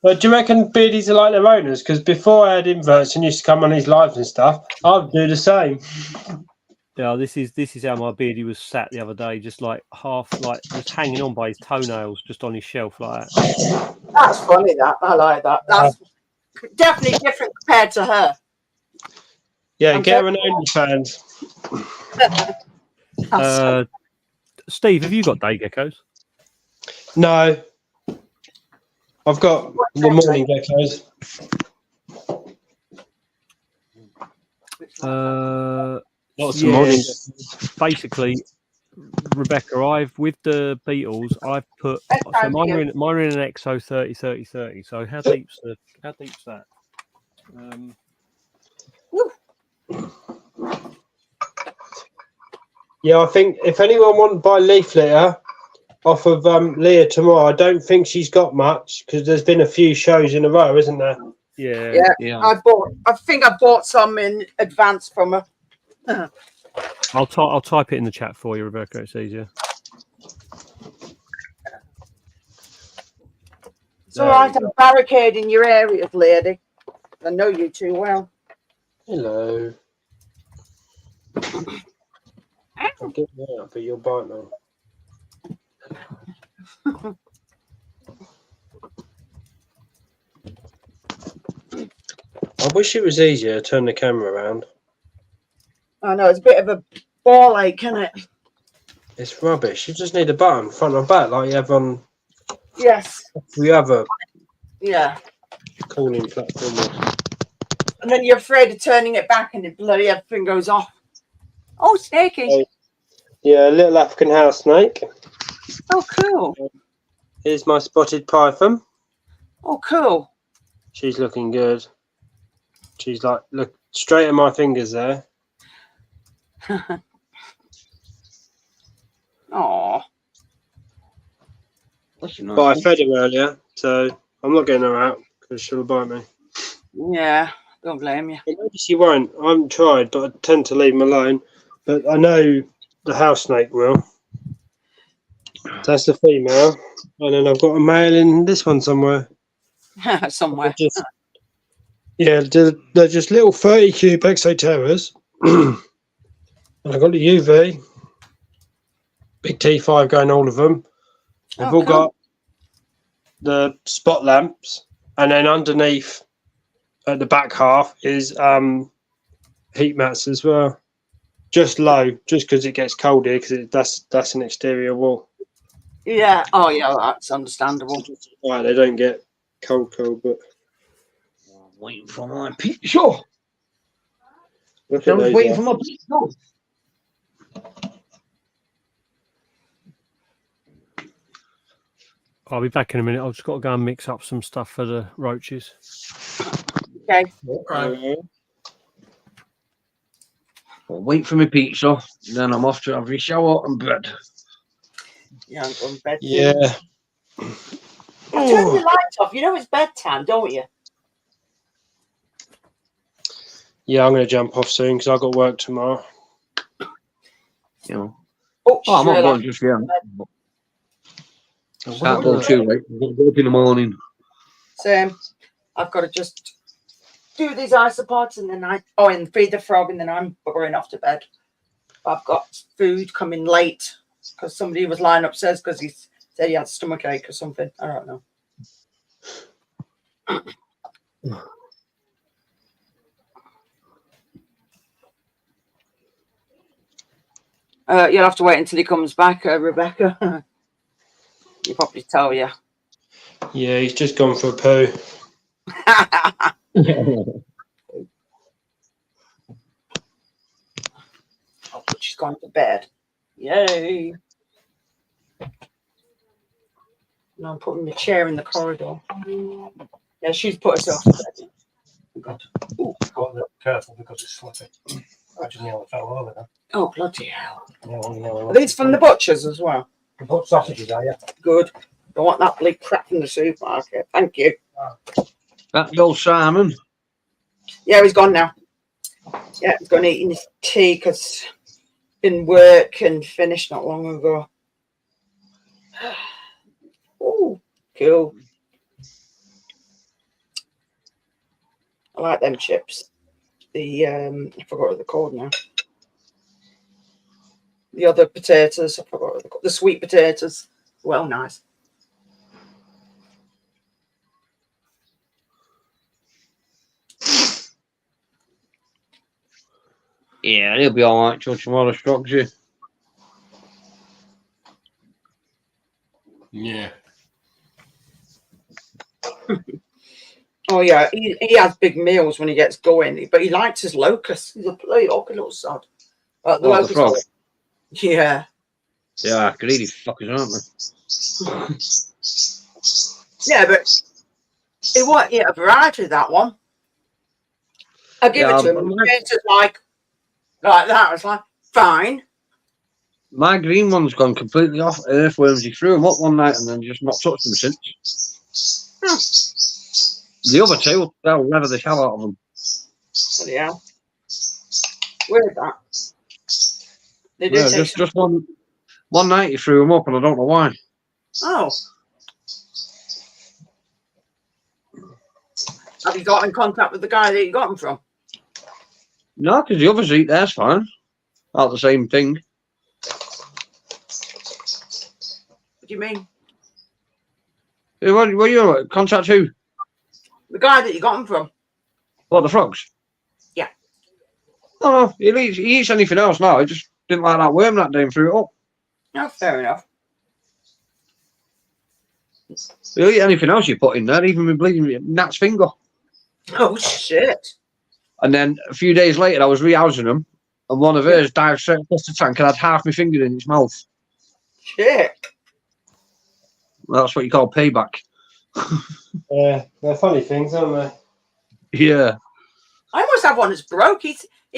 But do you reckon beardies are like their owners? Because before I had inverts and used to come on his lives and stuff, I'd do the same. Yeah, this is how my beardie was sat the other day, just just hanging on by his toenails, just on his shelf like that. That's funny. I like that. That's definitely different compared to her. Yeah, get her an OnlyFans. Steve, have you got day geckos? No. I've got the morning geckos. Morning. Basically, Rebecca, with the beetles, I've put mine are in an XO 30. So how deep's that? Yeah, I think if anyone wants to buy leaf litter off of Leah tomorrow, I don't think she's got much because there's been a few shows in a row, isn't there? Yeah. I think I bought some in advance from her. I'll type it in the chat for you, Rebecca. It's easier. It's all right. I'm barricading your areas, lady. I know you too well. Hello. I'll get you out, but you'll bite me. I wish it was easier to turn the camera around. I know, it's a bit of a ball ache, isn't it? It's rubbish. You just need a button, front and back, like you have on every other calling platform. And then you're afraid of turning it back and the bloody everything goes off. Oh, snaky. Yeah, a little African house snake. Oh, cool. Here's my spotted python. Oh, cool. She's looking good. She's like, look straight at my fingers there. Oh. But I fed her earlier, so I'm not getting her out because she'll bite me. Yeah, don't blame you. Maybe she won't. I haven't tried, but I tend to leave them alone. But I know the house snake will. That's the female. And then I've got a male in this one somewhere. Somewhere. They're just little 30 cube exoterras. And I've got the UV. Big T5 going all of them. They've all got the spot lamps. And then underneath at the back half is heat mats as well. Just low, just because it gets cold here, because that's an exterior wall. Yeah. Oh, yeah, that's understandable. Right, they don't get cold, but I'm waiting for my pizza. Look at those. Waiting for my pizza. I'll be back in a minute. I've just got to go and mix up some stuff for the roaches. Okay. I'll wait for my pizza, then I'm off to have a shower and bed. Yeah, I'm going to bed. Yeah. Turn the lights off. You know it's bedtime, don't you? Yeah, I'm going to jump off soon because I've got work tomorrow. You know. Oh, Oh, I'm not sure. going just yet. What Can't are go you too late. I've got to go up in the morning. Same. I've got to just do these isopods and then and feed the frog and then I'm buggering off to bed. I've got food coming late because somebody was lying upstairs because he said he had stomach ache or something. I don't know. You'll have to wait until he comes back, Rebecca. He'll probably tell you. Yeah, he's just gone for a poo. Oh, but she's gone to bed. Yay. No, I'm putting the chair in the corridor. Yeah, she's put herself to bed. God. Ooh. Got to be careful because it's slippy. Imagine nearly fell over then. Oh, bloody hell. Yeah, Are these from the butchers as well? The put sausages, are you? Good. Don't want that bleak crap from the supermarket. Thank you. That the old Simon. Yeah, he's gone now. Yeah, he's gone eating his tea because been work and finished not long ago. Oh, cool. I like them chips. The I forgot what they're called now. The other potatoes, I forgot what they're called. The sweet potatoes. Well, nice. Yeah, he'll be all right till tomorrow strokes you. Yeah. Oh yeah, he has big meals when he gets going, but he likes his locusts. He's a bloody awkward little sod. The Oh, the locusts frog. yeah. Yeah, greedy fuckers, aren't they? Yeah, but he won't eat a variety of that one. I give Yeah, it to him. It's just like that. It's like, fine. My green one's gone completely off earthworms. He threw them up one night and then just not touched them since. The other two, they'll leather the hell out of them. Bloody hell. Where's that? They do Yeah, take just one night he threw them up and I don't know why. Oh. Have you got in contact with the guy that you got them from? No, because the others eat theirs fine. Out the same thing. What do you mean? Hey, what you contact who? The guy that you got them from? What, the frogs? Yeah. Oh, no, he eats anything else now. He just didn't like that worm that day and threw it up. No, fair enough. He'll eat anything else you put in there, even with bleeding gnat's finger. Oh, shit. And then a few days later, I was rehousing them, and one of hers dived straight across the tank and had half my finger in its mouth. Shit. Well, that's what you call payback. Yeah, they're funny things, aren't they? Yeah. I must have one that's broke. He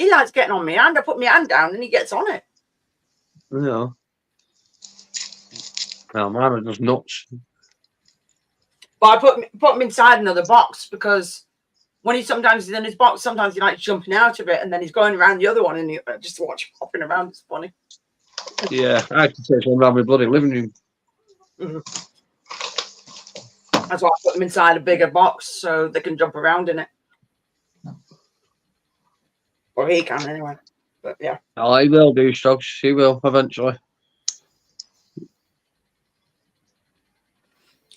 likes getting on my hand. I put my hand down and he gets on it. Yeah. No, mine are just nuts. But I put him inside another box because when he's in his box, sometimes he likes jumping out of it and then he's going around the other one and you just watch him hopping around. It's funny. Yeah, I had to take one around my bloody living room. Mm-hmm. That's why I put them inside a bigger box so they can jump around in it. Or he can anyway. But yeah. Oh, he will do, Stokes. He will eventually.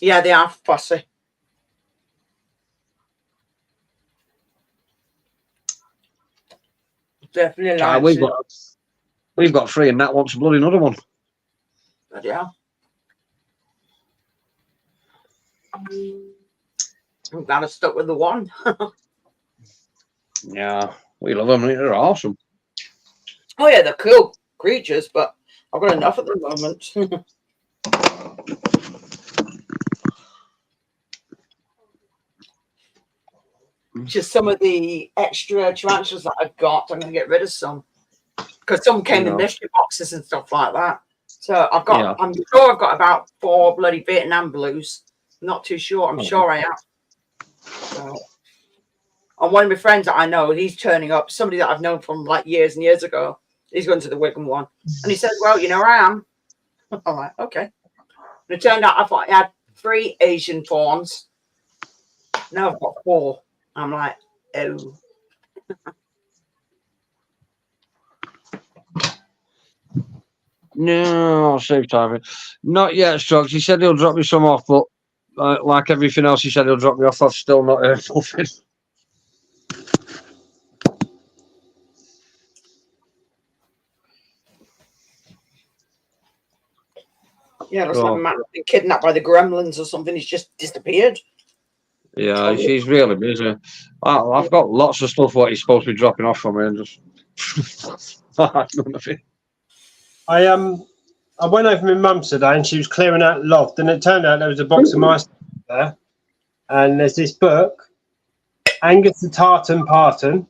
Yeah, they are fussy. Definitely like we've got 3 and that wants a bloody another one. But yeah. I'm glad I stuck with the one. Yeah, we love them. They're awesome. Oh yeah, they're cool creatures, but I've got enough at the moment. Just some of the extra tarantulas that I've got, I'm going to get rid of some because some came in mystery boxes and stuff like that. So I've got, I'm sure I've got about 4 bloody Vietnam blues. Not too sure. I'm sure I am. So, and one of my friends that I know, he's turning up. Somebody that I've known from like years and years ago. He's going to the Wiggan one, and he said, "Well, you know where I am." I'm like, "Okay." And it turned out I thought I had 3 Asian fawns. Now I've got 4. I'm like, "Oh." No, save time. Not yet, Struggs. He said he'll drop me some off, but like everything else, he said he'll drop me off. I've still not heard nothing. Yeah, looks like Matt's been kidnapped by the gremlins or something. He's just disappeared. Yeah, he's really busy. I've got lots of stuff what he's supposed to be dropping off for me, and just none of it. I went over to my mum's today, and she was clearing out the loft, and it turned out there was a box of mice there, and there's this book, Angus the Tartan Parton.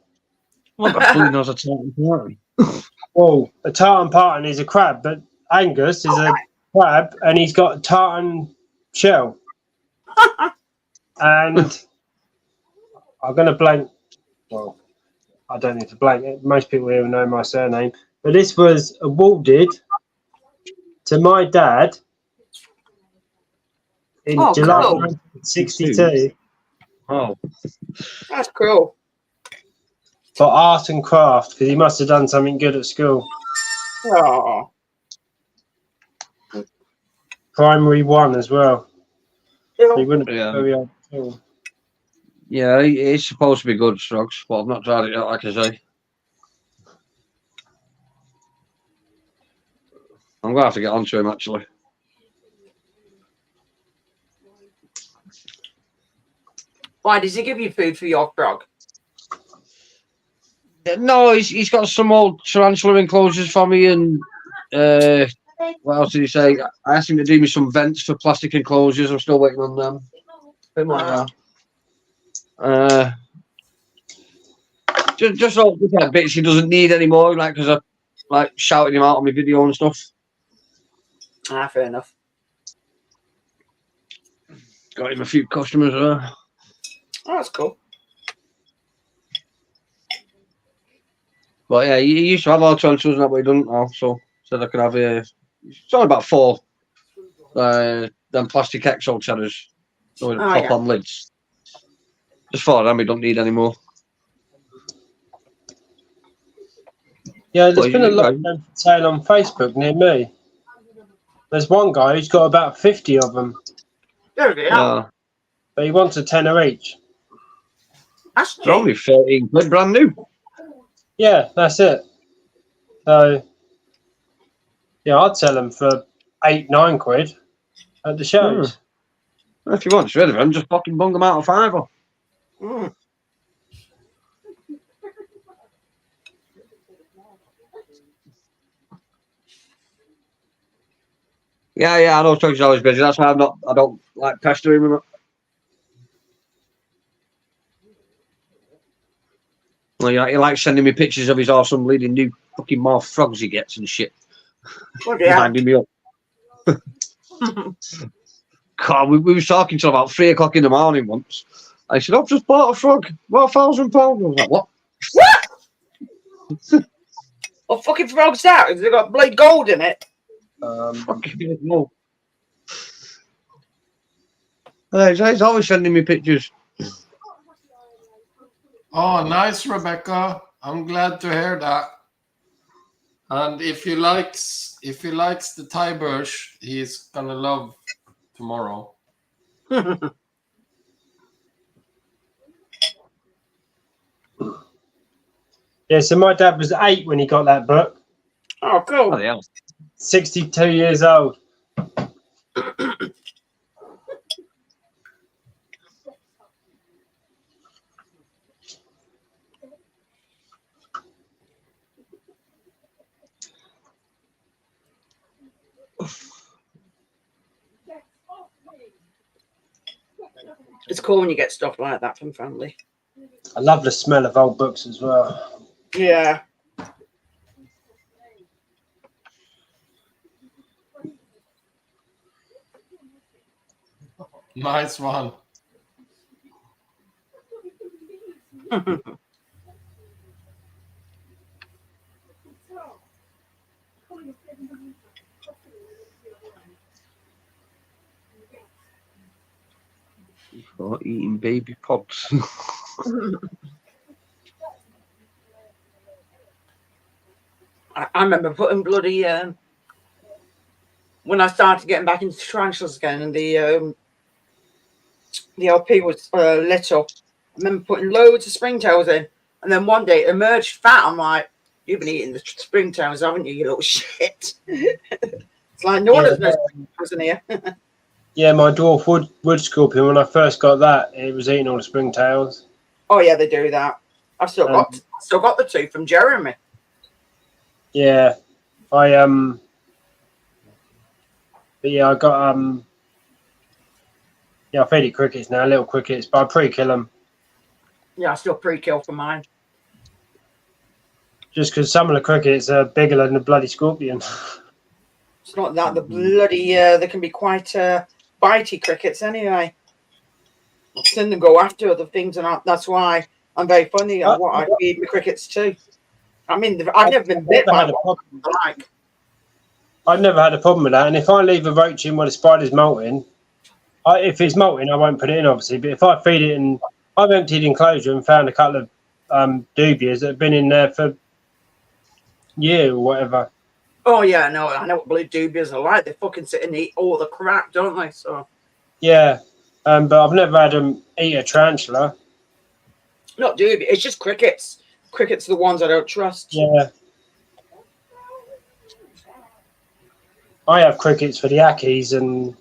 What the fuck knows a Tartan Parton? Well, a Tartan Parton is a crab, but Angus is a crab, and he's got a tartan shell. And I'm going to blank. Well, I don't need to blank it. Most people here know my surname, but this was awarded to my dad in July 1962. Oh, That's cool. For art and craft, because he must have done something good at school. Oh. Primary 1 as well. Yeah. He wouldn't have been very old at all. yeah, he's supposed to be good, Struggs, but I've not tried it yet, like I say. I'm going to have to get onto him, actually. Why does he give you food for your frog? No, he's got some old tarantula enclosures for me, and what else did he say? I asked him to do me some vents for plastic enclosures. I'm still waiting on them. Bit like that. Just all different bits he doesn't need anymore, like because I like shouting him out on my video and stuff. Ah, fair enough. Got him a few customers. Oh, that's cool. But yeah, he used to have all tarantulas and that, but he doesn't now. So said I could have it's only about 4 them plastic exo cheddars with pop on lids. Just 4 of them he don't need anymore. Yeah, there's been a lot of them for sale on Facebook near me. There's one guy who's got about 50 of them. There we are. But he wants a tenner each. That's They're only 13 quid, brand new. Yeah, that's it. So, yeah, I'd sell them for 8-9 quid at the shows. If you want rid of them, just fucking bung them out of £5. Mm. Yeah, I know Chuck's always busy. That's why I don't like pestering him. Well, yeah, he likes sending me pictures of his awesome bleeding new fucking more frogs he gets and shit. Winding me up. God, we were talking till about 3 o'clock in the morning once. I said, I've just bought a frog, about £1,000. I was like, what? What fucking frog's that? Has it got bloody gold in it? Fucking no. He's always sending me pictures. Oh, nice, Rebecca. I'm glad to hear that. And if he likes the Thai birch, he's gonna love tomorrow. Yeah, so my dad was 8 when he got that book. Oh, cool. Oh, yeah. 62 years old. It's cool when you get stuff like that from family. I love the smell of old books as well. Yeah. Nice one. For eating baby pods. I remember putting bloody when I started getting back into tarantulas again, and the LP was little. I remember putting loads of springtails in, and then one day it emerged fat. I'm like, "You've been eating the springtails, haven't you, you little shit?" It's like no one has no springtails in here. Yeah, my dwarf wood scorpion. When I first got that, it was eating all the springtails. Oh yeah, they do that. I've still got the two from Jeremy. Yeah, but yeah, I got yeah, I feed it crickets now, little crickets, but I pre-kill them. Yeah, I still pre-kill for mine. Just because some of the crickets are bigger than the bloody scorpion. It's not that the bloody they can be quite bitey crickets anyway. I've seen them go after other things, and that's why I'm very funny on what I feed my crickets to. I mean, I've never been bit by one. Like, I've never had a problem with that. And if I leave a roach in while the spider's molting, if it's molting, I won't put it in, obviously. But if I feed it in, I've emptied the enclosure and found a couple of dubias that have been in there for a year or whatever. oh yeah, no, I know what blue dubias are like. They fucking sit and eat all the crap, don't they? So Yeah, but I've never had them eat a tarantula. not dubia, it's just crickets. Crickets are the ones I don't trust. Yeah. I have crickets for the ackies and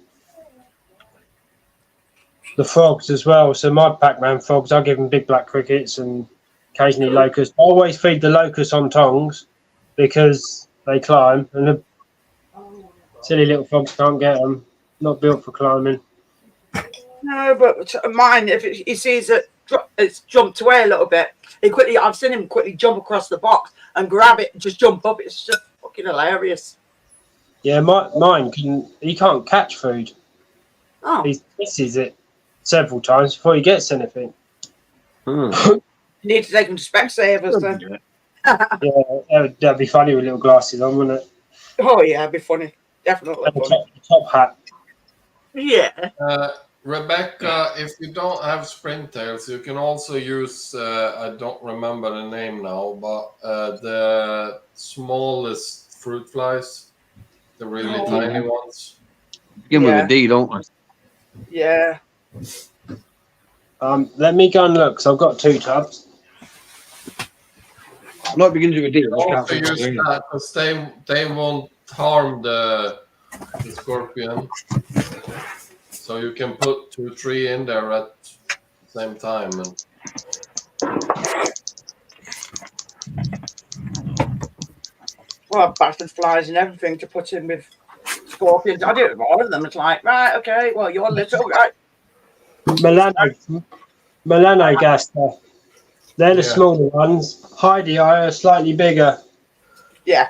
the frogs as well. So my Pac-Man frogs, I give them big black crickets and occasionally locusts. I always feed the locusts on tongs because they climb, and the silly little frogs can't get them. Not built for climbing. No, but mine, if he sees it, it's jumped away a little bit. I've seen him quickly jump across the box and grab it and just jump up. It's just fucking hilarious. Yeah, mine he can't catch food. Oh, He misses it several times before he gets anything. you need to take him to Specsavers then. Yeah, that'd be funny with little glasses on, wouldn't it? Oh yeah, it'd be funny. Definitely And funny. the top hat. Yeah. Rebecca, if you don't have springtails, you can also use, I don't remember the name now, but the smallest fruit flies, the really tiny ones. Begin with a D, don't we? Yeah. Let me go and look, because I've got 2 tubs. Not begins with a D. Also use that, because they won't harm the scorpion. So you can put 2, 3 in there at the same time. And Well, I've bastard flies and everything to put in with scorpions. I do it with all of them. It's like, right, okay, well, you're little, right? Melanogaster. They're the smaller ones. Heidi are slightly bigger. Yeah.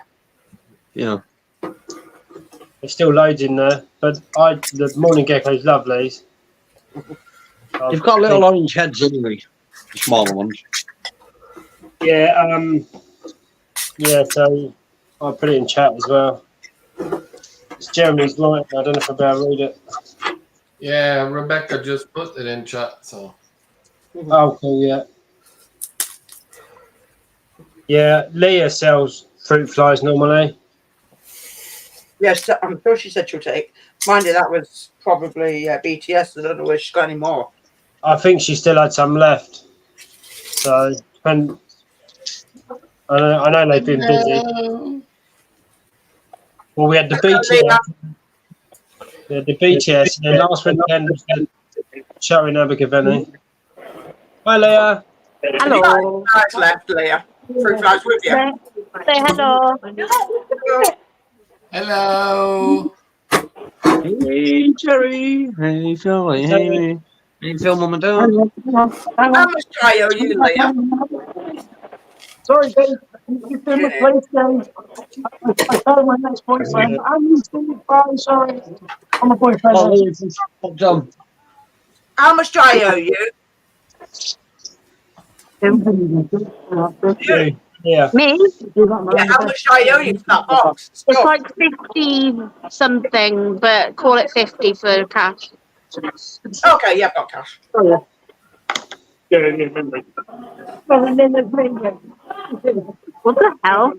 Yeah. There's still loads in there, but the morning geckos love these. You've got little orange heads anyway, the smaller ones. Yeah, so I'll put it in chat as well. It's Jeremy's writing, I don't know if I'll be able to read it. yeah, Rebecca just put it in chat. So Oh, cool, yeah. Yeah, Leah sells fruit flies normally. Yes, I'm sure she said she'll take. Mind you, that was probably BTS. I don't know where she's got any more. I think she still had some left. So, I know they've been busy. Well, we had the BTS. We had the BTS, and then last weekend was the show in Abergavenny. Hi, Leah. Hello. Flies left, Leah. Fruit flies with you. Say hello. hello. Hey, Jerry. Hey, Phil. Hey, Phil, Mum and Dad. How much try owe you, Leah? Sorry, Dave. You been the place, Dave. I told my ex-boyfriend. I'm used to it. Sorry. I'm a boyfriend. Oh, Tom. How much do I owe you? Yeah. Me? Yeah, how much do I owe you for that box? It's Stuff. like 50 something, but call it 50 for cash. Okay, yeah, I've got cash. What the hell?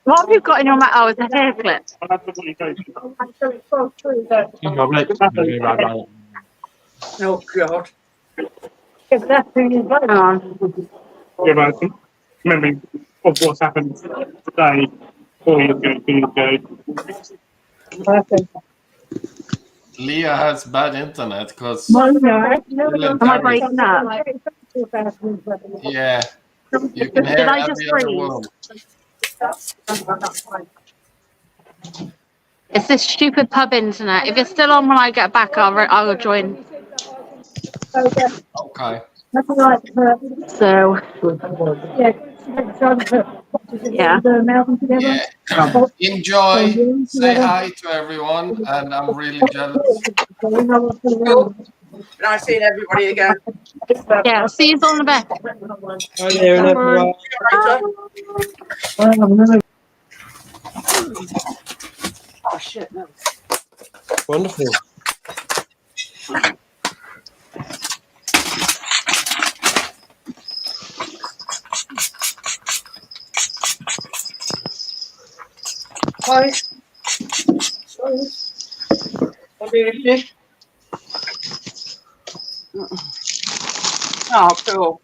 What have you got in your mouth? Oh, it's a hair clip. Oh, God. Hang on. Memory of what's happened today, 4 years ago, 2 years ago. Leah has bad internet because Am I breaking up? yeah, you can hear Did I just every other freeze? word. It's this stupid pub internet. If it's still on when I get back, I'll join. Okay. So, yeah. Yeah. Enjoy. Say hi to everyone, and I'm really jealous. Cool. Nice seeing everybody again. Yeah, I'll see you all in a bit. Hi there, and everyone. Oh, shit, no. Wonderful. Hi. Oh, cool.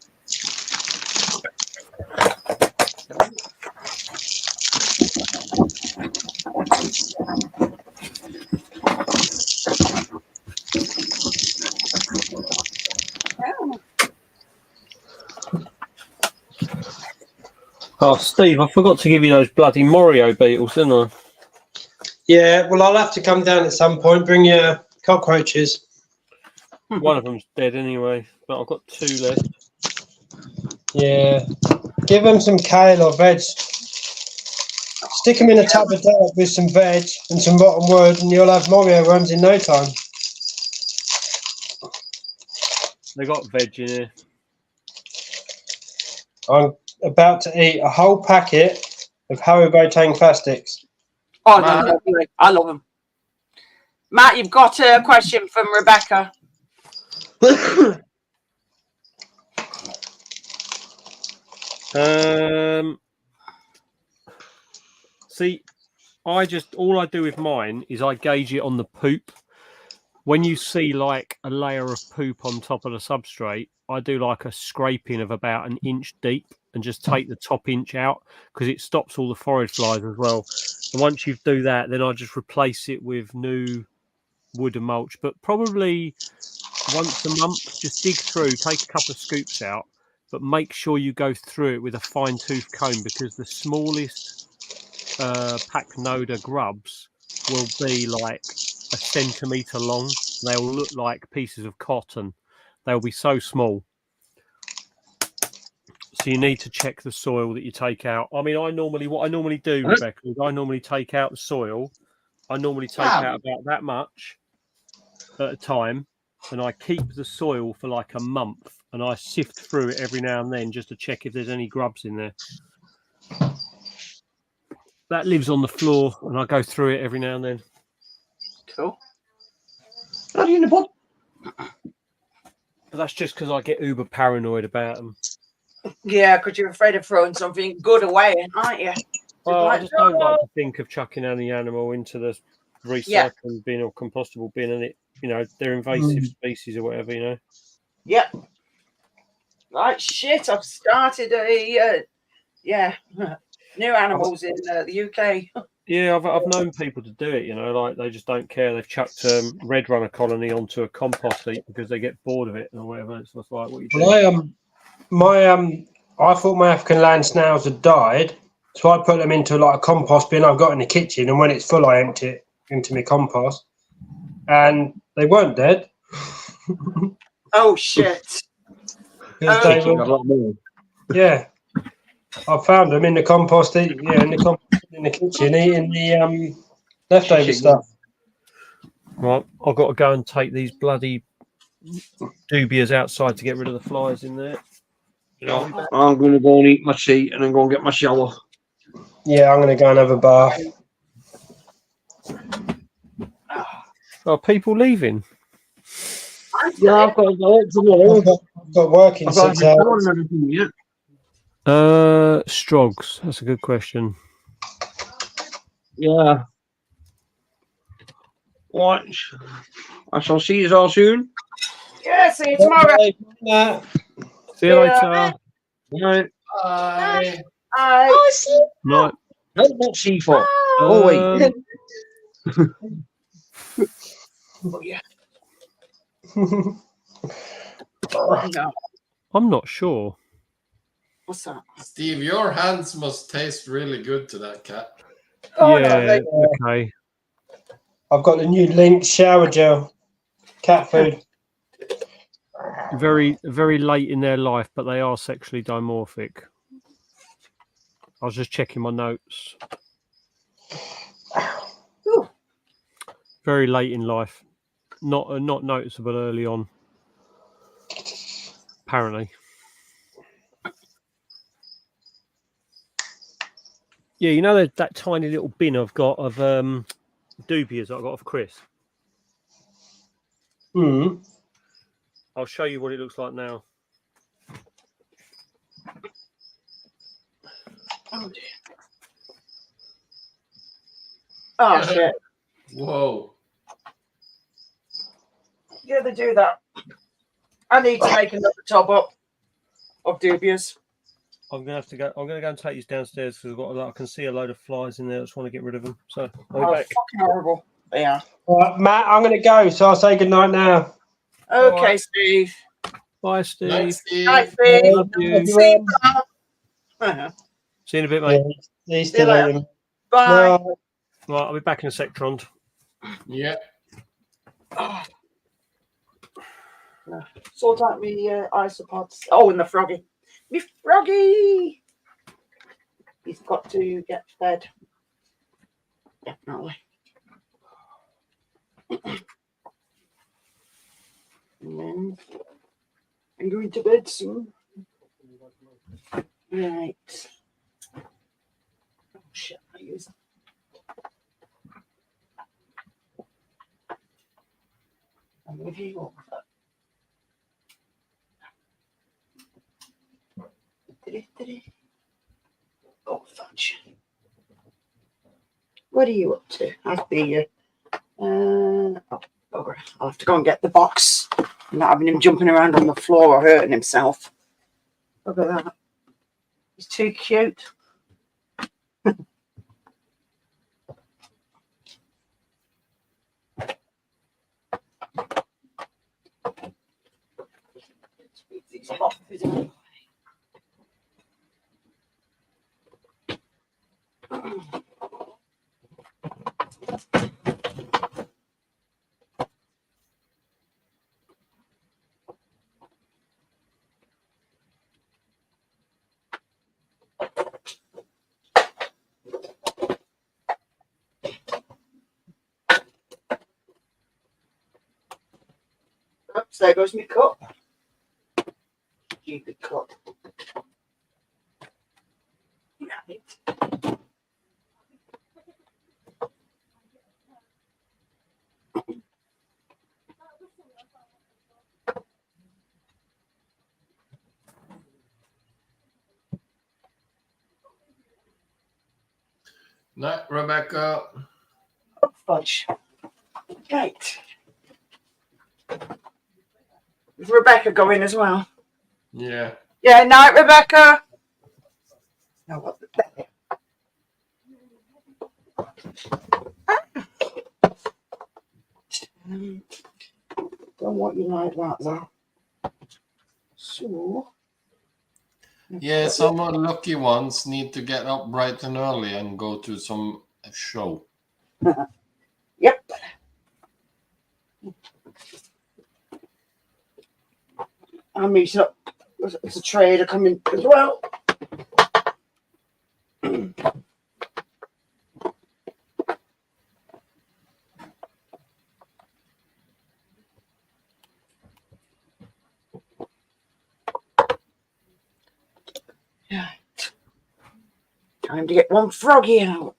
Oh, Steve, I forgot to give you those bloody Morio beetles, didn't I? Yeah, well, I'll have to come down at some point, bring you cockroaches. One of them's dead anyway, but I've got 2 left. Yeah. Give them some kale or veg. Stick them in a tub of dirt with some veg and some rotten wood, and you'll have Morio worms in no time. They got veg in here. I'm about to eat a whole packet of Haribo Tang Plastics. Oh, no, no, I love them. Matt, you've got a question from Rebecca. See, all I do with mine is I gauge it on the poop. When you see like a layer of poop on top of the substrate, I do like a scraping of about 1 inch deep and just take the top inch out because it stops all the forage flies as well. And once you do that, then I just replace it with new wood and mulch. But probably once a month, just dig through, take a couple of scoops out, but make sure you go through it with a fine-tooth comb because the smallest Pachnoda grubs will be like 1 centimetre long. They'll look like pieces of cotton. They'll be so small. So you need to check the soil that you take out. I mean, what I normally do, Rebecca, is I normally take out the soil. I normally take out about that much at a time, and I keep the soil for like a month, and I sift through it every now and then just to check if there's any grubs in there. That lives on the floor, and I go through it every now and then. Cool. But that's just because I get uber paranoid about them. Yeah, because you're afraid of throwing something good away, aren't you? Well, I just don't like to think of chucking any animal into the recycling bin or compostable bin, and they're invasive species or whatever, Yep. Right, shit. I've started a new animals in the UK. Yeah, I've known people to do it. Like they just don't care. They've chucked red runner colony onto a compost heap because they get bored of it or whatever. It's just like what you do. Well, I thought my African land snails had died, so I put them into like a compost bin I've got in the kitchen, and when it's full, I empty it into my compost, and they weren't dead. Oh shit! They were, yeah, I found them in the compost. In the kitchen, eating the leftover stuff. Right, I've got to go and take these bloody dubias outside to get rid of the flies in there. I'm going to go and eat my tea and then go and get my shower. Yeah, I'm going to go and have a bath. Are people leaving? Yeah, I've got to go tomorrow. I've got work in I've got 6 to hours. shower and everything yet. Strogs. That's a good question. Yeah. What? I shall see you all soon. Yeah, see you tomorrow. Nah. See you later. Right. Bye. Bye. Night. No, not C4. Oh, wait. Oh, yeah. Oh, No. I'm not sure. What's that? Steve, your hands must taste really good to that cat. Oh, Yeah. no. Okay. I've got the new Link shower gel. Cat food. Very, very late in their life, but they are sexually dimorphic. I was just checking my notes. Ooh. Very late in life, not noticeable early on. Apparently. Yeah, you know that tiny little bin I've got of dubias that I got off Chris. Hmm. I'll show you what it looks like now. Oh, dear. Oh, shit. Whoa. Yeah, they do that. I need to make another top up of dubious. I'm gonna have to go. I'm gonna go and take these downstairs because I've got. I can see a load of flies in there. I just want to get rid of them. So I'll be Oh, back. fucking horrible. Yeah. Matt, I'm going to go, so I'll say good night now. Okay, Alright. Steve. Bye, Steve. Night, Steve. Night, Steve. Love you. See you, pal. See you in a bit, mate. See See you later. later. Bye. Bye. Right, I'll be back in a sec, Trond. Yeah. Sort out me isopods. Oh, and the froggy. Me froggy. He's got to get fed. Definitely. And then I'm going to bed soon. Right. Oh shit, I use I'm with you over. Oh, fudge. What are you up to? I see you. Oh, bugger. I'll have to go and get the box. I'm not having him jumping around on the floor or hurting himself. Look at that. He's too cute. These boxes away. Oops, there goes my cup. Stupid cup. Right. Night, Rebecca. Oh, fudge. Right. Is Rebecca going as well? Yeah. Yeah, night, Rebecca. No, what the don't want you like that, though. So. Yeah, some lucky ones need to get up bright and early and go to some show. Yep. I'm meeting up. There's a trader coming as well. Time to get one froggy out.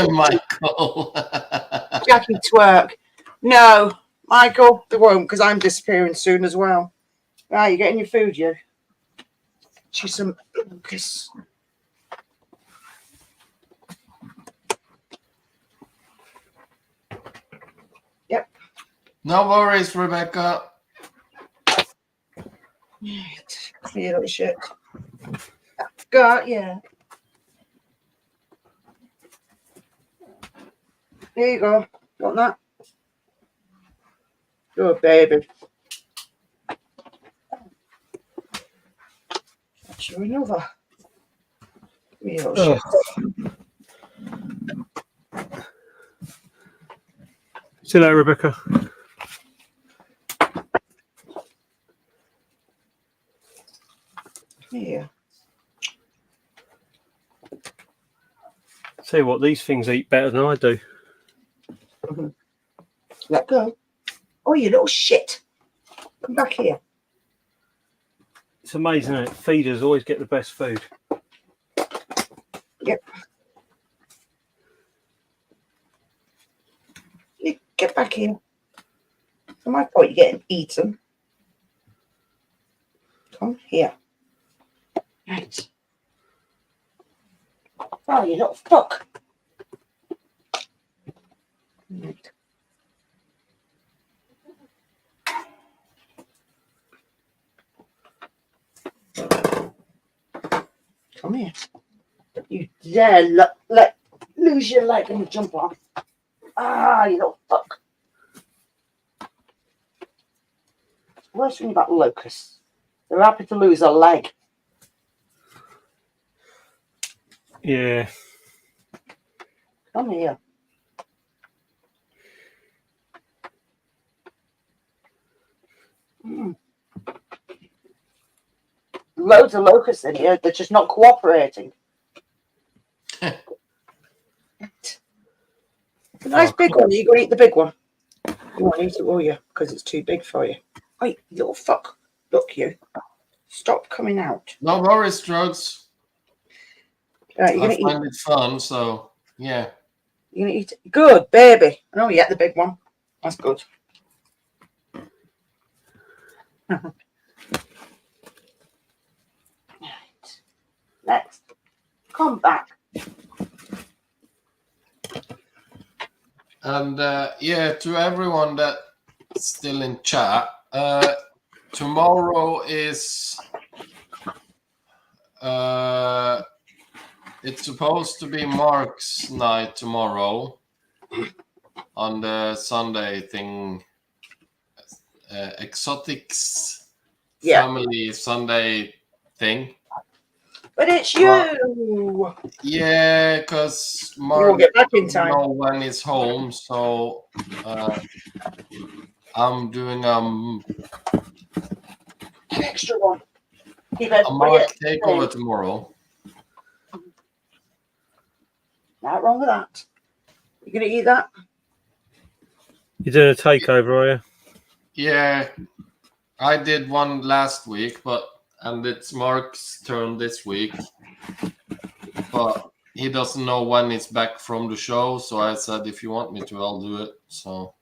Michael. Jackie twerk. No, Michael, they won't because I'm disappearing soon as well. Ah, you getting your food, you? She's some Lucas. Yep. No worries, Rebecca. Right. Clear little shit. Got yeah. There you go. Got that? Good baby. That's your another. Me little shit. See you later, Rebecca. Yeah. Tell you what, these things eat better than I do. Let go. Oh, you little shit. Come back here. It's amazing, isn't it? Feeders always get the best food. Yep. You get back here. It's my fault you're getting eaten. Come here. Right. Oh, you little fuck. Right. Come here. You dare let lose your leg and jump off. Ah, you little fuck. Worst thing about locusts, they're happy to lose a leg. Yeah. Come here. Loads of locusts in here. They're just not cooperating. It's a nice big one. Are you going to eat the big one? You won't eat it, will you? Because it's too big for you. Wait, you little fuck. Look, you. Stop coming out. No worries, Drugs. Right, you're I going to eat. find it fun, so yeah. You're going to eat it. Good, baby. I know you ate the big one. That's good. Right. Next. Come back. And yeah, to everyone that's still in chat, tomorrow is it's supposed to be Mark's night tomorrow on the Sunday thing, Exotics Family Sunday thing. But it's you. Yeah, because You Mark won't get back in doesn't time. know when he's home, so I'm doing An extra one. Keep a everybody Mark at takeover tomorrow. Not wrong with that. You gonna eat that? You're doing a takeover, are you? Yeah, I did one last week, and it's Mark's turn this week. But he doesn't know when he's back from the show, so I said if you want me to, I'll do it. So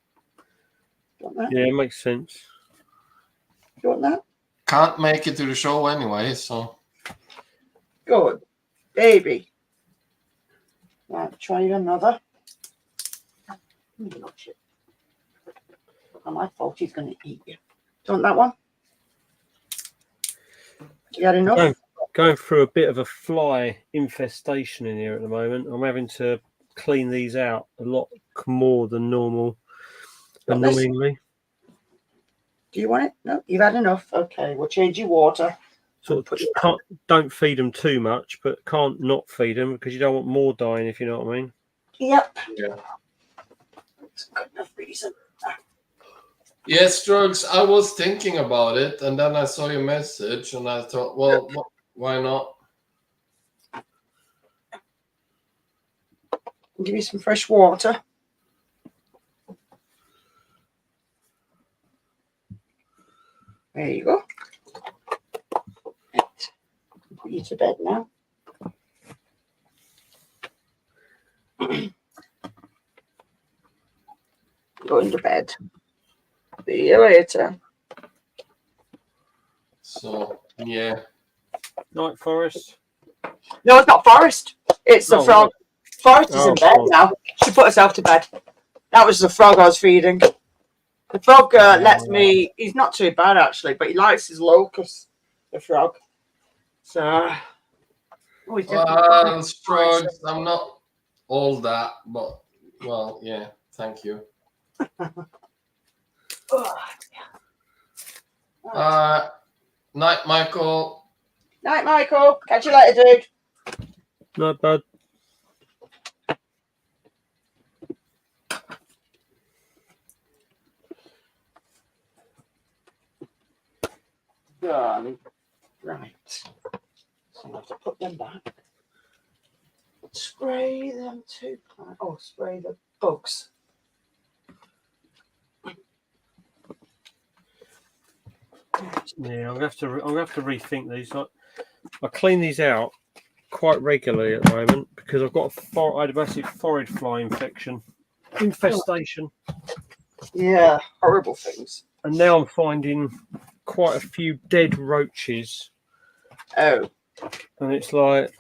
Yeah, it makes sense. You want that? can't make it to the show anyway, so Good. Baby. Right, try another. Not my fault he's gonna eat you. Do you want that one? You had enough? Going through a bit of a fly infestation in here at the moment. I'm having to clean these out a lot more than normal, annoyingly. Do you want it? No, you've had enough. Okay, we'll change your water. Sort of don't feed them too much, but can't not feed them because you don't want more dying, if you know what I mean. Yep. yeah. It's a good enough reason. Yes, Drugs. I was thinking about it, and then I saw your message, and I thought, well, why not? I'll give you some fresh water. There you go. Right. Put you to bed now. Going to bed. See you later. So yeah. Night, Forest. No, it's not Forest. It's the Oh, frog. Forest is in Oh, bed oh. now. She put herself to bed. That was the frog I was feeding. The frog lets me. He's not too bad actually, but he likes his locust. The frog. So. Oh, he's Well, frogs. I'm not all that, but well, yeah. Thank you. Oh, yeah. Night, Michael. Night, Michael. Catch you later, dude. Not bad. Done. Right. So I have to put them back. Spray them too. Oh, spray the bugs. Yeah, I'm gonna have to rethink these. I clean these out quite regularly at the moment because I've got I had a massive forage fly infestation, Yeah, horrible things. and now I'm finding quite a few dead roaches, Oh, and it's like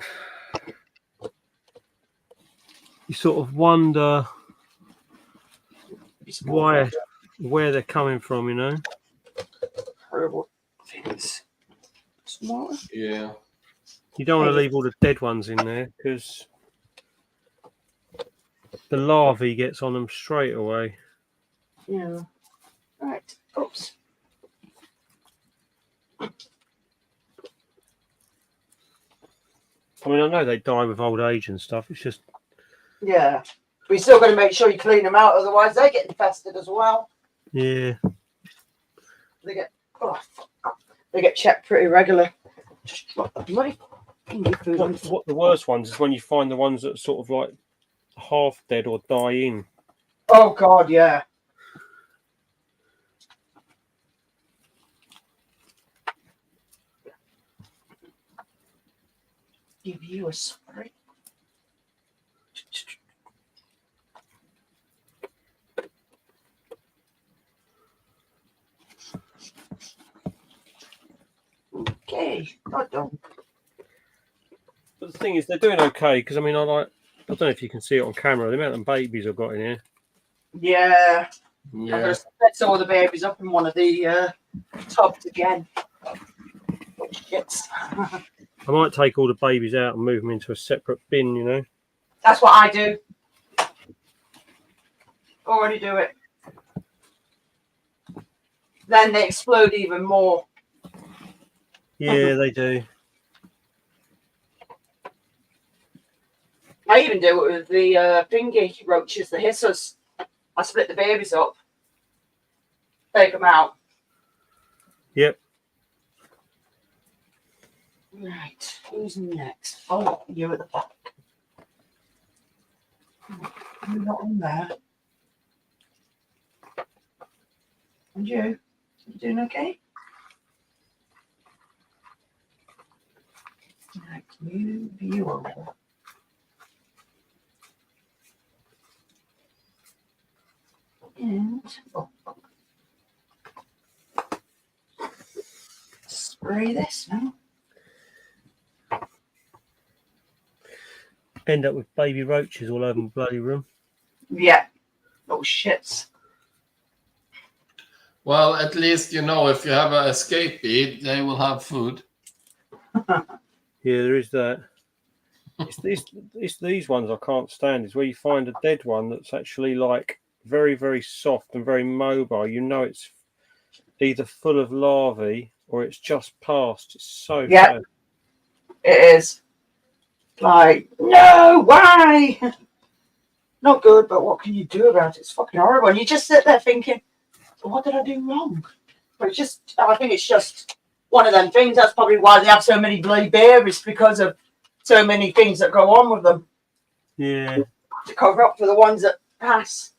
you sort of wonder where they're coming from, you know. horrible things. Small. Yeah. You don't want to leave all the dead ones in there because the larvae gets on them straight away. Yeah. Right. Oops. I mean, I know they die with old age and stuff. It's just Yeah. But you still got to make sure you clean them out, otherwise they get infested as well. yeah. They get checked pretty regular. Just drop the bloody food on. What the worst ones is when you find the ones that are sort of like half dead or die in. Oh God, yeah. Give you a spray. Okay, not done. But the thing is, they're doing okay because I mean, I don't know if you can see it on camera. The amount of babies I've got in here. Yeah. I'm Yeah. gonna set some of the babies up in one of the tubs again. Oh, shit. I might take all the babies out and move them into a separate bin. You know. That's what I do. Already do it. Then they explode even more. Yeah, they do. I even do it with the thingy roaches, the hissers. I split the babies up, take them out. Yep. Right, who's next? Oh, you at the back. You're not on there. And you? You doing okay? Right, you over. And spray this now. End up with baby roaches all over the bloody room. Yeah. Oh shits. Well, at least you know if you have an escapee, they will have food. Yeah, there is that. It's these ones I can't stand. Is where you find a dead one that's actually like very, very soft and very mobile. You know it's either full of larvae or it's just passed. It's so sad. It is. Like, no, why? Not good, but what can you do about it? It's fucking horrible. And you just sit there thinking, what did I do wrong? But it's just, I think it's just one of them things. That's probably why they have so many bloody babies, because of so many things that go on with them. Yeah. To cover up for the ones that pass.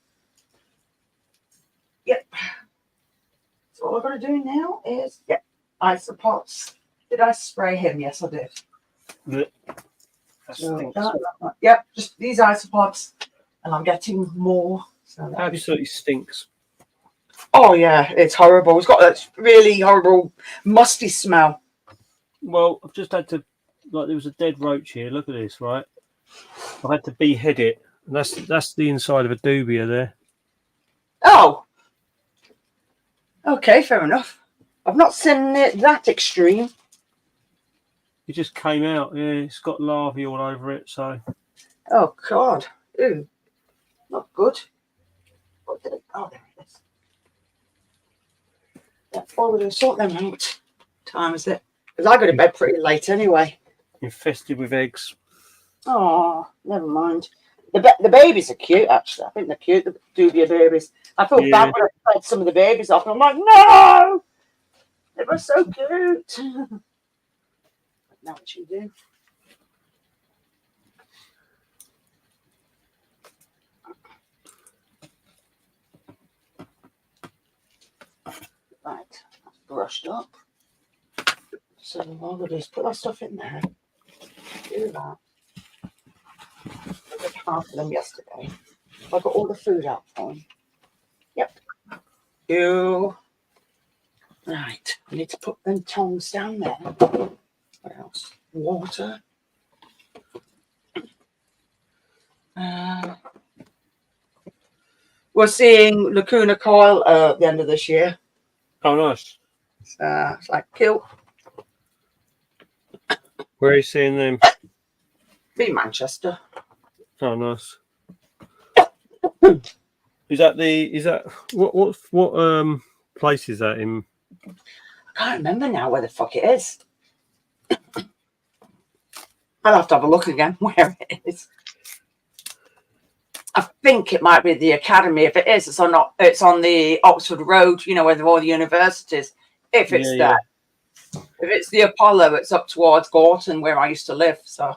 Yep. So we're going to do now is get isopods. Did I spray him? Yes, I did. That So stinks. yep, just these isopods, and I'm getting more. So Absolutely stinks. oh yeah, it's horrible. It's got that really horrible musty smell. Well, I've just had to, like, there was a dead roach here. Look at this, right? I had to behead it. And that's the inside of a dubia there. Oh, okay, fair enough. I've not seen it that extreme. It just came out. Yeah, it's got larvae all over it. So Oh God, ew, not good. What did it? Oh, there it is. Yeah, oh, we're going to sort them out. What time is it? Because I go to bed pretty late anyway. infested with eggs. Oh, never mind. The babies are cute, actually. I think they're cute, the dubia babies. I feel bad when I fed some of the babies off. And I'm like, no! They were so cute. Now what you do? Right, that's brushed up. So all I do is put that stuff in there. Do that. I did half of them yesterday. I got all the food out for them. Yep. You. Right. I need to put them tongs down there. What else? Water. We're seeing Lacuna Coil at the end of this year. Oh, nice. It's like cool. Where are you seeing them? Be Manchester. Oh, nice. Is that what place is that in? I can't remember now where the fuck it is. I'll have to have a look again where it is. I think it might be the Academy. If it is, it's on the Oxford Road, you know, where all the universities. If it's there. If it's the Apollo, it's up towards Gorton, where I used to live. So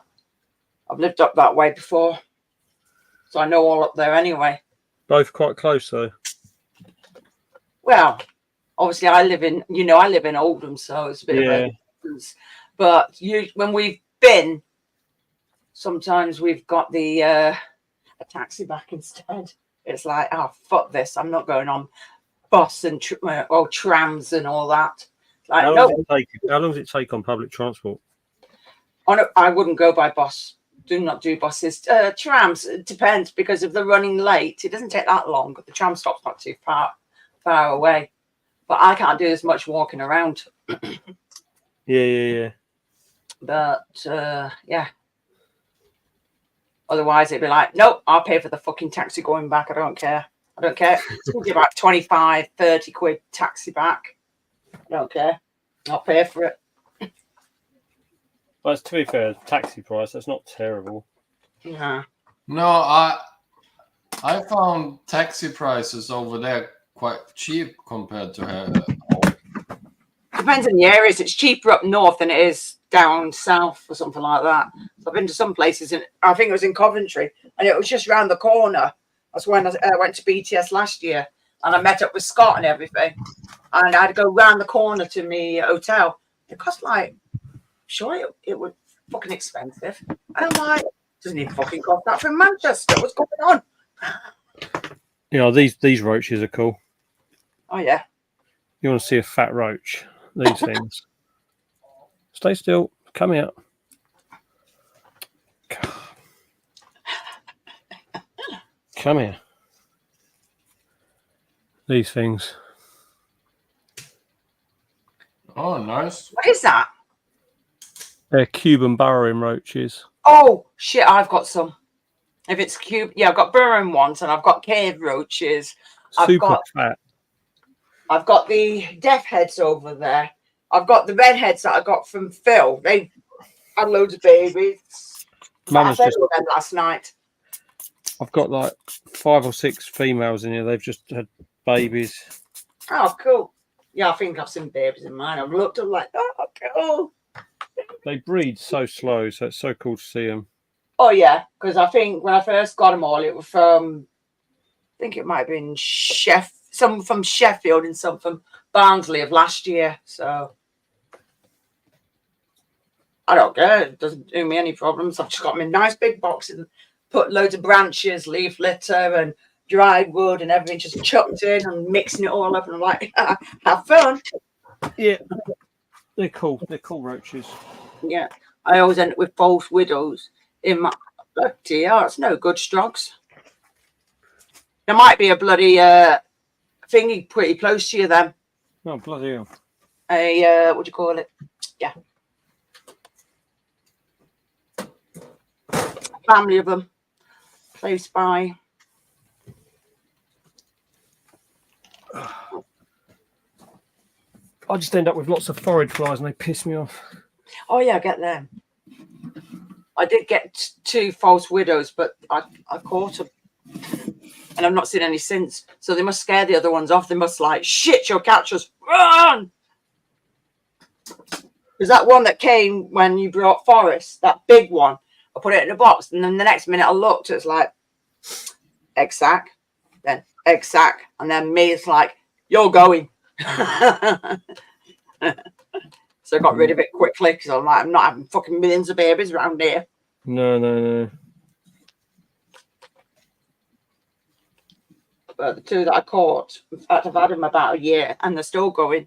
I've lived up that way before. So I know all up there anyway. Both quite close though. Well, obviously I live in Oldham, so it's a bit of a distance. But when we've been, sometimes we've got a taxi back instead. It's like, oh, fuck this. I'm not going on bus and trams and all that. Like, how long does it take on public transport? I wouldn't go by bus. Do not do buses. Trams, it depends, because if they're running late, it doesn't take that long. The tram stop's not too far away. But I can't do as much walking around. Yeah. But, yeah. Otherwise, it'd be like, nope, I'll pay for the fucking taxi going back. I don't care. It's going to be about 25, 30 quid taxi back. I don't care. I'll pay for it. But to be fair, taxi price, that's not terrible. Yeah. No, I found taxi prices over there quite cheap compared to here. Depends on the areas. It's cheaper up north than it is down south or something like that. So I've been to some places, and I think it was in Coventry, and it was just round the corner. That's when I went to BTS last year, and I met up with Scott and everything. And I had to go round the corner to my hotel. It cost like, sure, it was fucking expensive. And I'm like, doesn't even fucking cost that from Manchester. What's going on? You know, these roaches are cool. Oh yeah. You want to see a fat roach? These things. Stay still. Come out. Come here. These things. Oh, nice. What is that? They're Cuban burrowing roaches. Oh shit, I've got some. If it's cube, yeah, I've got burrowing ones, and I've got cave roaches. Super fat. I've got the death heads over there. I've got the red heads that I got from Phil. They had loads of babies. Mama's just them last night. I've got like 5 or 6 females in here. They've just had babies. Oh, cool. Yeah, I think I've seen babies in mine. I've looked up like, oh, cool. They breed so slow, so it's so cool to see them. Oh, yeah, because I think when I first got them all, it was from, I think it might have been Chef some from Sheffield and some from Barnsley of last year. So I don't care. It doesn't do me any problems. I've just got my nice big box and put loads of branches, leaf litter, and dried wood and everything just chucked in and mixing it all up. And I'm like, have fun. Yeah, they're cool. They're cool roaches. Yeah, I always end up with false widows in my bloody hell. It's no good, Strogs. There might be a bloody thingy pretty close to you then. Oh, bloody hell. What do you call it? Yeah. A family of them close by. I just end up with lots of forage flies and they piss me off. Oh, yeah, I get them. I did get 2 false widows, but I caught them. And I've not seen any since. So they must scare the other ones off. They must like, shit, you'll catch us. Run! There's that one that came when you brought Forrest, that big one. I put it in a box. And then the next minute I looked, it's like, egg sack. Then egg sack. And then me, it's like, you're going. So I got rid of it quickly because I'm like, I'm not having fucking millions of babies around here. No. But the 2 that I caught, in fact, I've had them about a year and they're still going.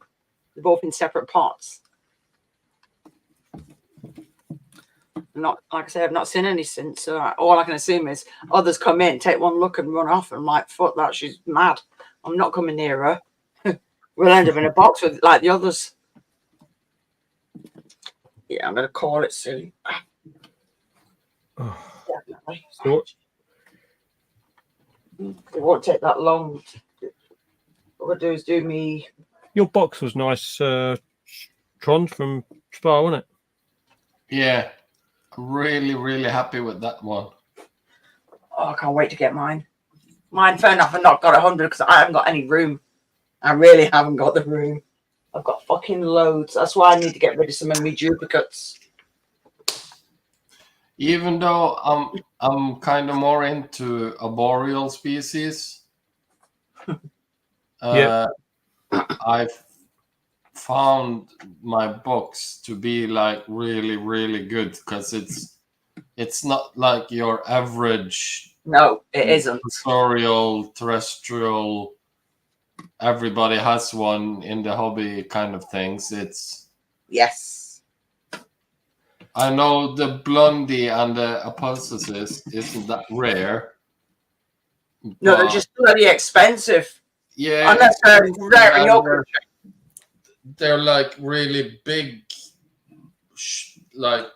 They're both in separate pots. Not like I say, I've not seen any since. So all I can assume is others come in, take one look, and run off. And I'm like, fuck that, she's mad. I'm not coming near her. We'll end up in a box with like the others. Yeah, I'm gonna call it soon. Definitely. So It won't take that long. What we'll do is do me. your box was nice, Tron from Spa, wasn't it? Yeah, I'm really, really happy with that one. Oh, I can't wait to get mine. Mine, fair enough, I've not got 100 because I haven't got any room. I really haven't got the room. I've got fucking loads. That's why I need to get rid of some of my duplicates. Even though I'm kind of more into arboreal species, Yeah. I've found my box to be like really, really good because it's not like your average No, it isn't. arboreal terrestrial. Everybody has one in the hobby kind of things. Yes. I know the Blondie and the Apotheosis isn't that rare. No, they're but just bloody expensive. yeah, Unless they're rare in your country. they're like really big, like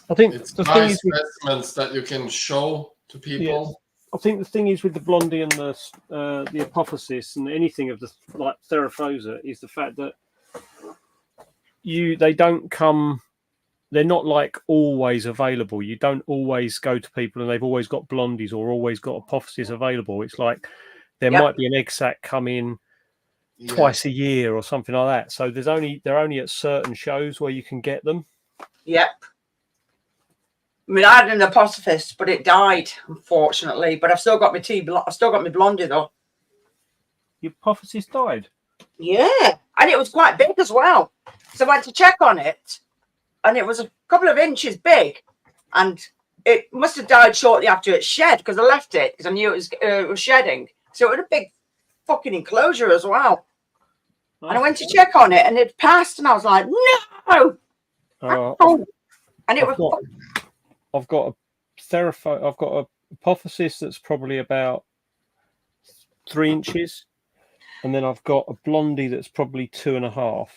I think it's the thing nice is with, specimens that you can show to people. I think the thing is with the Blondie and the Apotheosis and anything of the like Therophosa is the fact that they don't come. They're not like always available. You don't always go to people and they've always got Blondies or always got Apotheosis available. It's like there might be an egg sac come in twice a year or something like that. So they're only at certain shows where you can get them. Yep. I mean, I had an Apotheosis, but it died, unfortunately. But I've still got I've still got my Blondie though. Your Apotheosis died. Yeah, and it was quite big as well. So I went to check on it, and it was a couple of inches big, and it must have died shortly after it shed because I left it because I knew it was shedding. So it was a big fucking enclosure as well. And I went to check on it, and it passed, and I was like, no. And it was. I've got a Apotheosis that's probably about 3 inches, and then I've got a Blondie that's probably 2.5.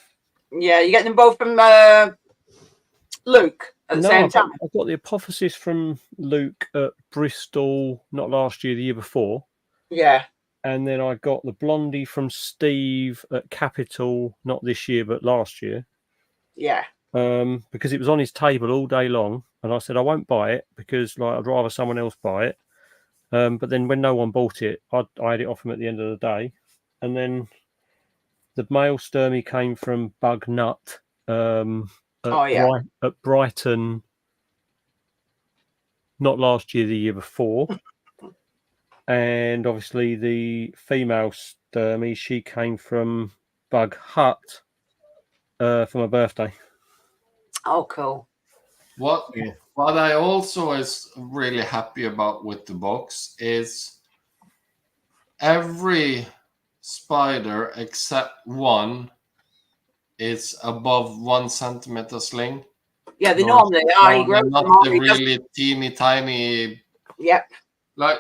Yeah, you get them both from Luke at the same time. I've got the Apotheosis from Luke at Bristol, not last year, the year before. Yeah. And then I got the Blondie from Steve at Capital, not this year, but last year. Yeah. Because it was on his table all day long, and I said I won't buy it because I'd rather someone else buy it. But then when no one bought it, I had it off him at the end of the day. And then the male Sturmy came from Bug Nut at Brighton, not last year, the year before. And obviously the female Sturmy, she came from Bug Hut for my birthday. Oh, cool. What Yeah. what I also is really happy about with the box is every spider except one is above 1 centimeter sling. Yeah, they Nice. normally are. He No, grows they're them not on. the He does- really teeny tiny. Yep. Like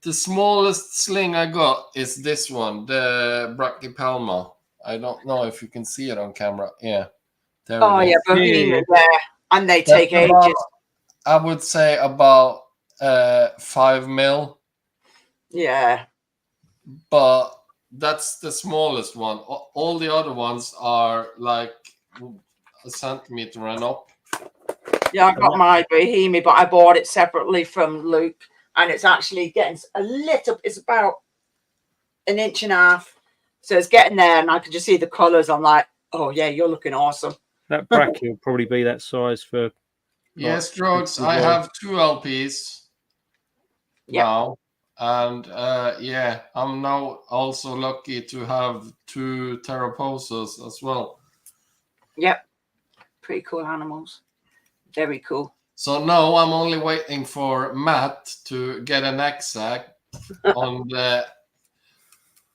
the smallest sling I got is this one, the Brachypelma. I don't know if you can see it on camera. Yeah, there Oh, it yeah, is. Bohemian there. And they That's take ages. about, I would say about 5 mil, Yeah. but that's the smallest one. All the other ones are like a centimeter and up. Yeah, I got my Bohemian, but I bought it separately from Luke. And it's actually getting a little, it's about 1.5 inches. So it's getting there, and I can just see the colours. I'm like, oh, yeah, you're looking awesome. That brachy will probably be that size for. Yes, Drugs. I well. have 2 LPs Yep. now. And yeah, I'm now also lucky to have 2 Terraposas as well. Yep. Pretty cool animals. Very cool. So now I'm only waiting for Matt to get an exact on the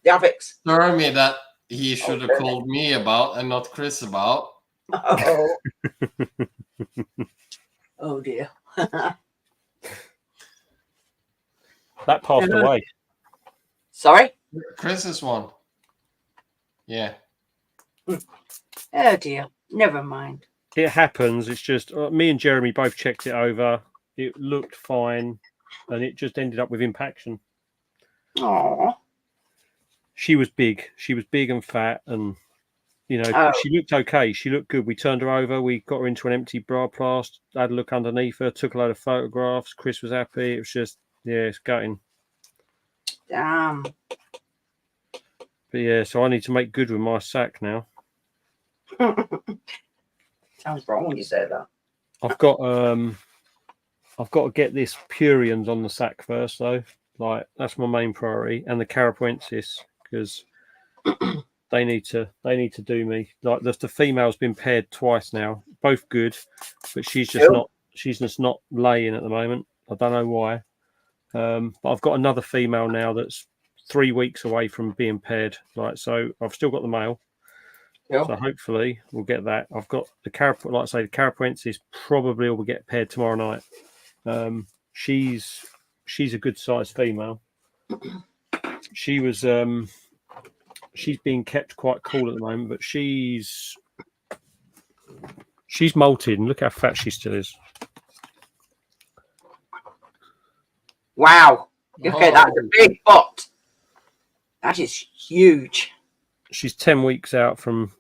The Avix. Sturmy that he should have called me about and not Chris about. Oh. Oh, dear. That passed away. Sorry? Chris's one. Yeah. Oh, dear. Never mind. It happens. It's just me and Jeremy both checked it over. It looked fine, and it just ended up with impaction. Oh. She was big. She was big and fat, and Oh. she looked okay. She looked good. We turned her over. We got her into an empty bra plast. Had a look underneath her. Took a load of photographs. Chris was happy. It was just it's gutting. Damn. But yeah, so I need to make good with my sack now. Sounds wrong when you say that. I've got to get this Purians on the sack first, though. Like that's my main priority, and the Carapuensis because they need to do me. Like the female's been paired twice now, both good, but she's just not laying at the moment. I don't know why. But I've got another female now that's 3 weeks away from being paired. Like so, I've still got the male. Yeah. So hopefully we'll get that. I've got the like I say, the Carapuensis probably will get paired tomorrow night. She's a good sized female. She was she's being kept quite cool at the moment, but she's molted, and look how fat she still is. Wow. Okay, that's a big butt. That is huge. She's 10 weeks out from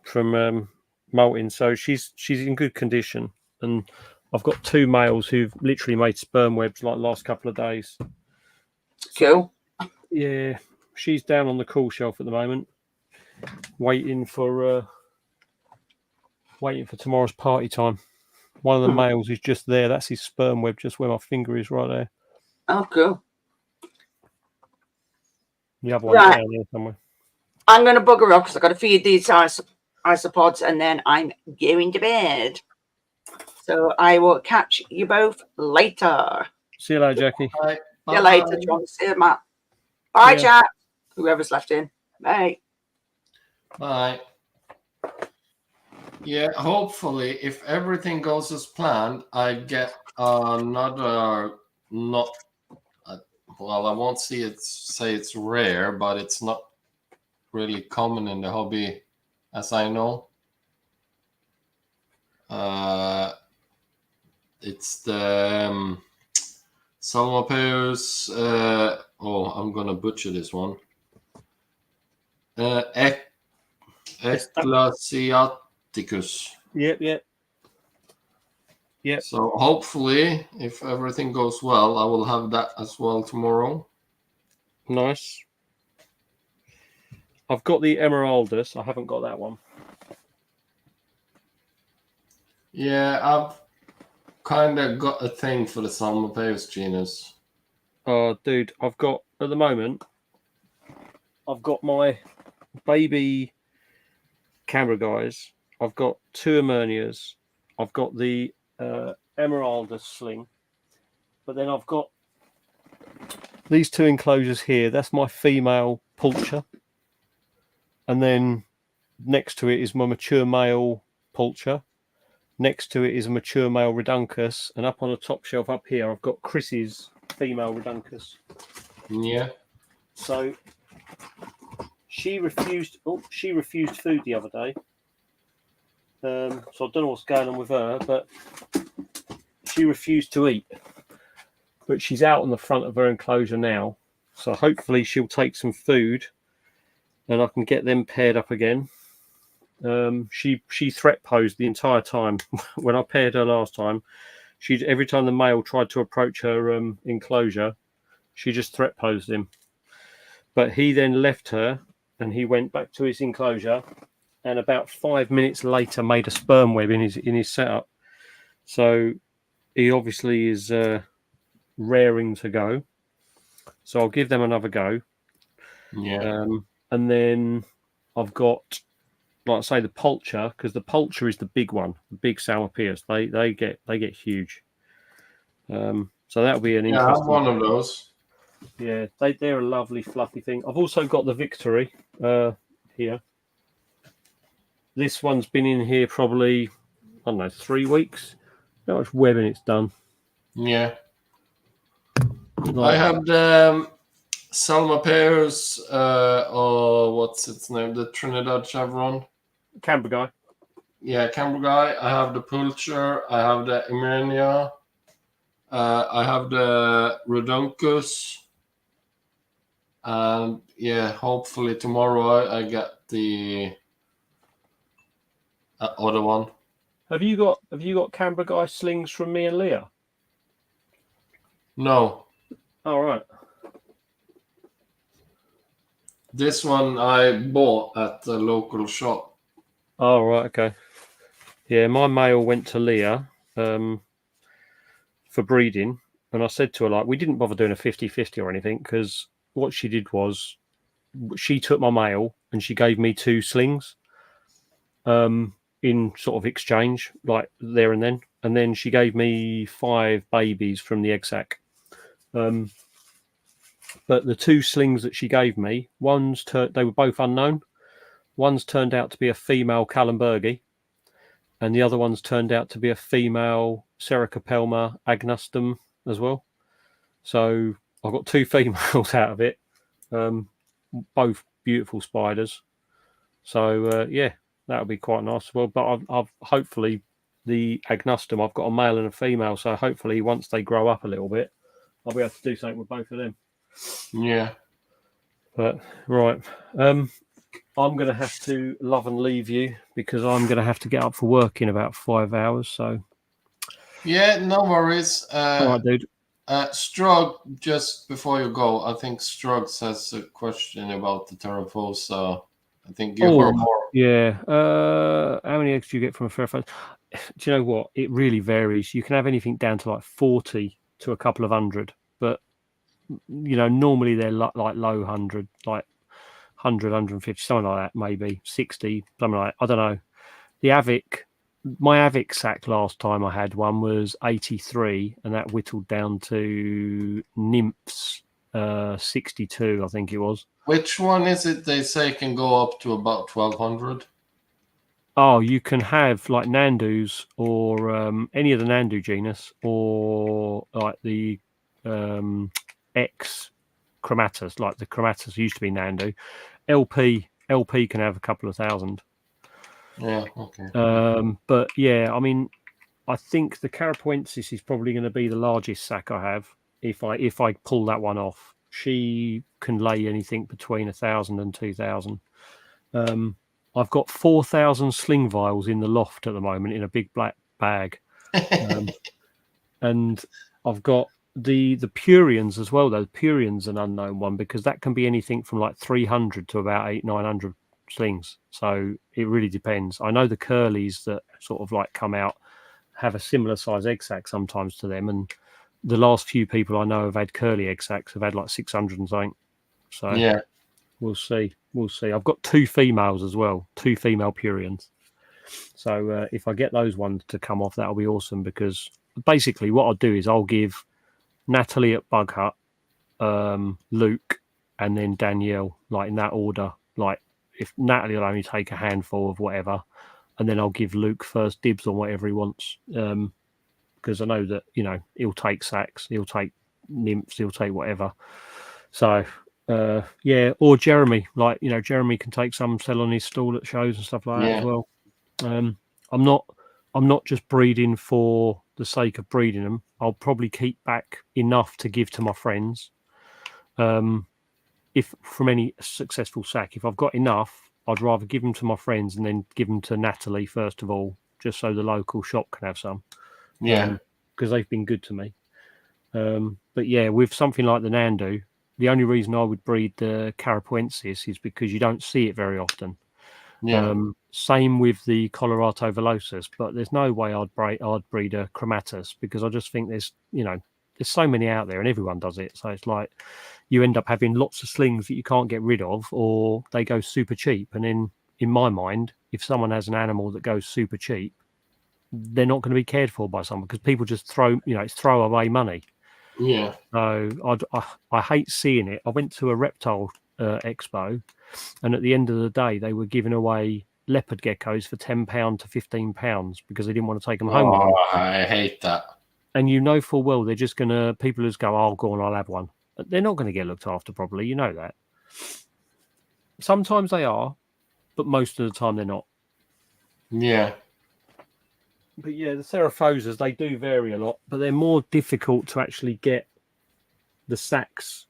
molting, so she's in good condition. And I've got 2 males who've literally made sperm webs like the last couple of days. Cool. Yeah, she's down on the cool shelf at the moment, waiting for tomorrow's party time. One of the males is just there. That's his sperm web, just where my finger is, right there. Oh, cool. The other one's down there somewhere. I'm going to bugger up because I've got to feed these isopods and then I'm going to bed. So I will catch you both later. See you later, Jackie. Bye. See you later, John. See you, Matt. Bye, chat. Whoever's left in. Bye. Bye. Yeah, hopefully, if everything goes as planned, I get another not. Well, I won't say it's rare, but it's not really common in the hobby, as I know. It's the Salmopeus. I'm gonna butcher this one. Eclasiaticus. Yep. So hopefully, if everything goes well, I will have that as well tomorrow. Nice. I've got the Emeraldus. I haven't got that one. Yeah, I've kind of got a thing for the Salmopeus genus. Oh, dude, I've got at the moment. I've got my baby camera guys. I've got 2 Emernias. I've got the Emeralda sling, but then I've got these 2 enclosures here. That's my female Pulcher, and then next to it is my mature male Pulcher. Next to it is a mature male Reduncus, and up on the top shelf up here, I've got Chris's female Reduncus. Yeah. So she refused. Oh, she refused food the other day. So I don't know what's going on with her, but she refused to eat. But she's out on the front of her enclosure now, so hopefully she'll take some food, and I can get them paired up again. She threat posed the entire time when I paired her last time. She every time the male tried to approach her enclosure, she just threat posed him. But he then left her and he went back to his enclosure, and about 5 minutes later made a sperm web in his setup. So he obviously is raring to go. So I'll give them another go. Yeah. And then I've got, like I say, the Pulcher, because the Pulcher is the big one, the big Salmopius. They get huge. So that'll be an Yeah, I have interesting. one of those. Yeah, they're a lovely fluffy thing. I've also got the Victory here. This one's been in here probably, I don't know, 3 weeks. How much webbing it's done. Yeah. Like, I have the Salma Pears, or what's its name? The Trinidad Chevron. Canberra guy. Yeah, Canberra guy. I have the Pulcher. I have the Emernia. I have the Reduncus. And yeah, hopefully tomorrow I get the other one. Have you got Canberra guy slings from me and Leah? No. All right. This one I bought at the local shop. Oh, right, okay. Yeah, my male went to Leah for breeding, and I said to her, like, we didn't bother doing a 50-50 or anything, because what she did was she took my male and she gave me 2 slings in sort of exchange, like there and then she gave me 5 babies from the egg sac. But the 2 slings that she gave me, they were both unknown. One's turned out to be a female Kallenbergi, and the other one's turned out to be a female Sericopelma agnustum as well. So I've got 2 females out of it, both beautiful spiders. So yeah, that'll be quite nice as well. But I've hopefully the agnustum, I've got a male and a female, so hopefully once they grow up a little bit, I'll be able to do something with both of them. Yeah. But right, I'm going to have to love and leave you, because I'm going to have to get up for work in about 5 hours. So Yeah, no worries. all right, dude. Strug, just before you go, I think Strug says a question about the Terrafosa. I think you were more. Yeah. How many eggs do you get from a ferret? Do you know what? It really varies. You can have anything down to like 40 to a couple of hundred, but normally they're like low 100, like 100, 150, something like that, maybe 60, something like that. I don't know. The Avic, my Avic sack last time I had one was 83, and that whittled down to nymphs 62, I think it was. Which one is it they say can go up to about 1200? Oh, you can have like Nandus, or any of the Nandu genus, or like the X chromatus, like the chromatus used to be Nandu. LP can have a couple of thousand. Yeah, okay. But yeah, I mean, I think the Carapoensis is probably going to be the largest sack I have if I pull that one off. She can lay anything between 1,000 and 2,000. I've got 4,000 sling vials in the loft at the moment in a big black bag, and I've got the Purians as well. Though Purians an unknown one, because that can be anything from like 300 to about 800-900 slings. So it really depends. I know the curlies that sort of like come out have a similar size egg sac sometimes to them, and the last few people I know have had curly egg sacs have had like 600 and something. So Yeah. we'll see. We'll see. I've got 2 females as well, 2 female Purians. So if I get those ones to come off, that'll be awesome, because basically what I'll do is I'll give Natalie at Bug Hut, Luke, and then Danielle, like in that order. Like if Natalie will only take a handful of whatever, and then I'll give Luke first dibs on whatever he wants. Because I know that, you know, he'll take sacs, he'll take nymphs, he'll take whatever. So yeah, or Jeremy, like, you know, Jeremy can take some, sell on his stall at shows and stuff like that as well. I'm not just breeding for the sake of breeding them. I'll probably keep back enough to give to my friends. If from any successful sack, if I've got enough, I'd rather give them to my friends and then give them to Natalie first of all, just so the local shop can have some. Yeah. Because they've been good to me. But yeah, with something like the Nandu, the only reason I would breed the Carapuensis is because you don't see it very often. Yeah. Same with the Colorato Velocis, but there's no way I'd breed a Chromatus, because I just think there's so many out there and everyone does it. So it's like you end up having lots of slings that you can't get rid of, or they go super cheap. And then in my mind, if someone has an animal that goes super cheap, they're not going to be cared for by someone, because people just it's throwaway money. Yeah. So I hate seeing it. I went to a reptile expo, and at the end of the day, they were giving away leopard geckos for £10 to £15 because they didn't want to take them home. Oh, I hate that. And you know full well they're just going to, people just go, oh, go on, I'll have one. They're not going to get looked after properly. You know that. Sometimes they are, but most of the time they're not. Yeah. But yeah, the Theraphosas, they do vary a lot, but they're more difficult to actually get the sacs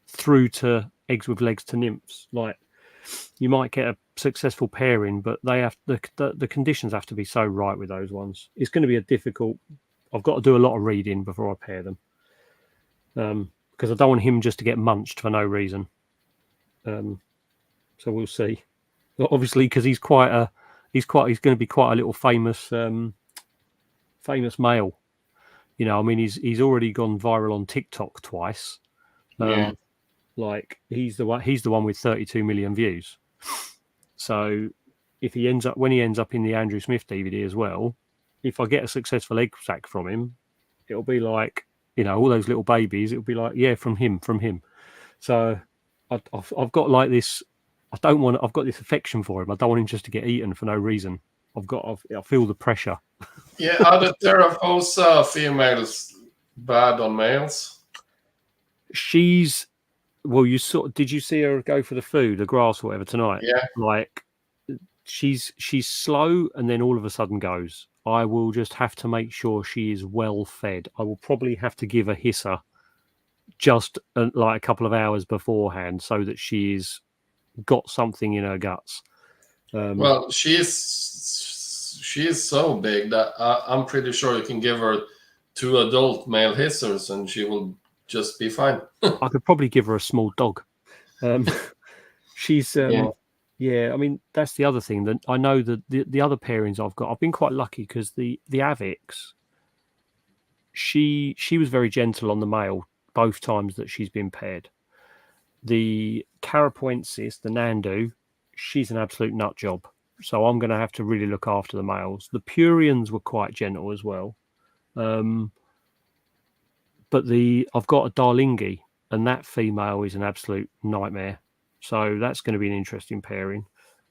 through to eggs with legs to nymphs. Like, you might get a successful pairing, but they have the conditions have to be so right with those ones. It's going to be a difficult. I've got to do a lot of reading before I pair them, because I don't want him just to get munched for no reason. So we'll see. Obviously, because he's going to be quite a little famous male. You know, I mean, he's already gone viral on TikTok twice. Yeah. Like he's the one with 32 million views. So if when he ends up in the Andrew Smith DVD as well, if I get a successful egg sac from him, it'll be like, you know, all those little babies. It'll be like, yeah, from him. So I've got like this. I've got this affection for him. I don't want him just to get eaten for no reason. I feel the pressure. Yeah. Are the Terrafosa females bad on males? Well, did you see her go for the food, the grass or whatever tonight? Yeah. Like she's slow and then all of a sudden goes. I will just have to make sure she is well fed. I will probably have to give a hisser just like a couple of hours beforehand so that she's got something in her guts. Well, she is so big that I'm pretty sure you can give her 2 adult male hissers and she will just be fine. I could probably give her a small dog. She's yeah. I mean, that's the other thing, that I know that the other pairings I've got, I've been quite lucky because the Avix, she was very gentle on the male both times that she's been paired. The Carapuensis, the Nandu, she's an absolute nut job. So I'm going to have to really look after the males. The Purians were quite gentle as well. But I've got a Darlingi, and that female is an absolute nightmare. So that's going to be an interesting pairing.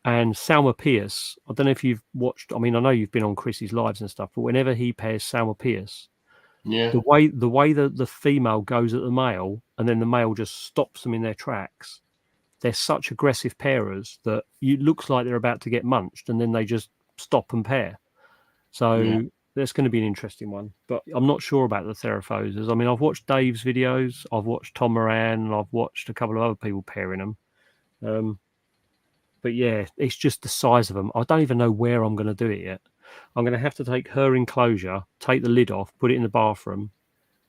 And Salma Pierce, I don't know if you've watched, I mean, I know you've been on Chrissy's lives and stuff, but whenever he pairs Salma Pierce, Yeah. the way that the female goes at the male and then the male just stops them in their tracks, they're such aggressive pairers that it looks like they're about to get munched and then they just stop and pair. So that's going to be an interesting one. But I'm not sure about the Theraphosas. I mean, I've watched Dave's videos, I've watched Tom Moran, and I've watched a couple of other people pairing them. But yeah, it's just the size of them. I don't even know where I'm going to do it yet. I'm going to have to take her enclosure, take the lid off, put it in the bathroom,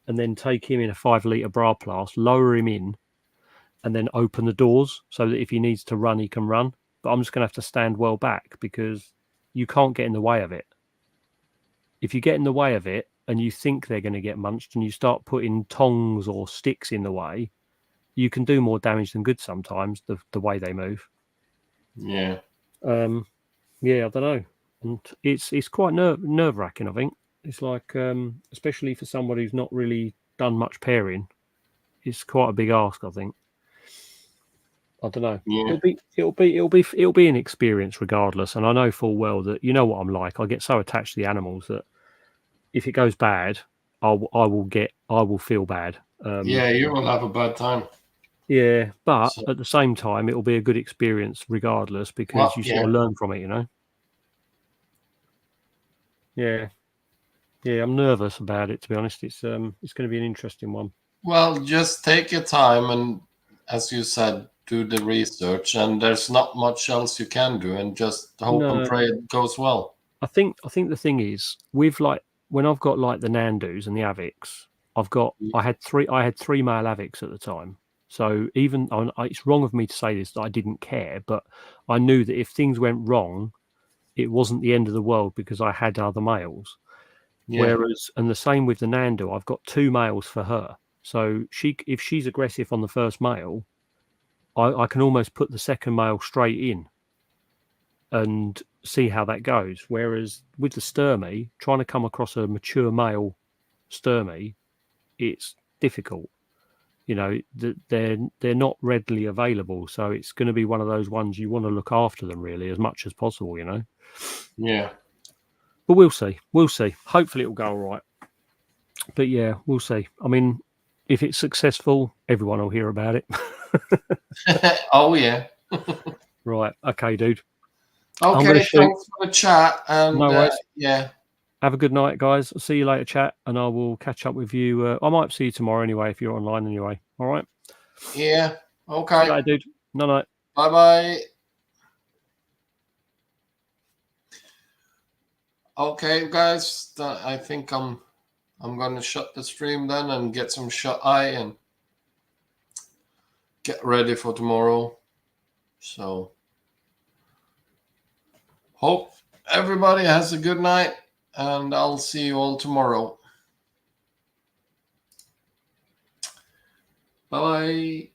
and then take him in a 5-litre bra plast, lower him in, and then open the doors so that if he needs to run, he can run. But I'm just going to have to stand well back because you can't get in the way of it. If you get in the way of it, and you think they're going to get munched and you start putting tongs or sticks in the way, you can do more damage than good sometimes, the way they move. Yeah. Yeah, I don't know. And it's quite nerve-wracking, I think. It's like, especially for somebody who's not really done much pairing, it's quite a big ask, I think. I don't know. Yeah. It'll be an experience regardless. And I know full well that you know what I'm like. I get so attached to the animals that if it goes bad, I will feel bad. Yeah, you will have a bad time. Yeah, but So- at the same time, it'll be a good experience regardless because Well, you sort of learn from it, you know. Yeah, yeah, I'm nervous about it, to be honest. It's going to be an interesting one. Well, just take your time and, as you said, do the research. And there's not much else you can do, and just hope and pray it goes well. I think the thing is with like when I've got like the Nandus and the Avics, I had three male Avics at the time. So even it's wrong of me to say this that I didn't care, but I knew that if things went wrong, it wasn't the end of the world because I had other males. Yeah. Whereas, and the same with the Nandu, I've got two males for her. So if she's aggressive on the first male, I can almost put the second male straight in and see how that goes. Whereas with the Sturmey, trying to come across a mature male Sturmey, it's difficult. You know, they're not readily available. So it's going to be one of those ones you want to look after them really as much as possible, you know. Yeah. But we'll see. We'll see. Hopefully it'll go all right. But yeah, we'll see. I mean, if it's successful, everyone will hear about it. Oh, yeah. Right. Okay, dude. Okay, thanks for the chat. And No worries. yeah. Have a good night, guys. I'll see you later, chat, and I will catch up with you. I might see you tomorrow anyway if you're online anyway. All right. Yeah. See Okay. you later, dude. Night. Bye-bye. Okay, guys. I think I'm going to shut the stream then and get some shut-eye and get ready for tomorrow. So hope everybody has a good night, and I'll see you all tomorrow. Bye-bye.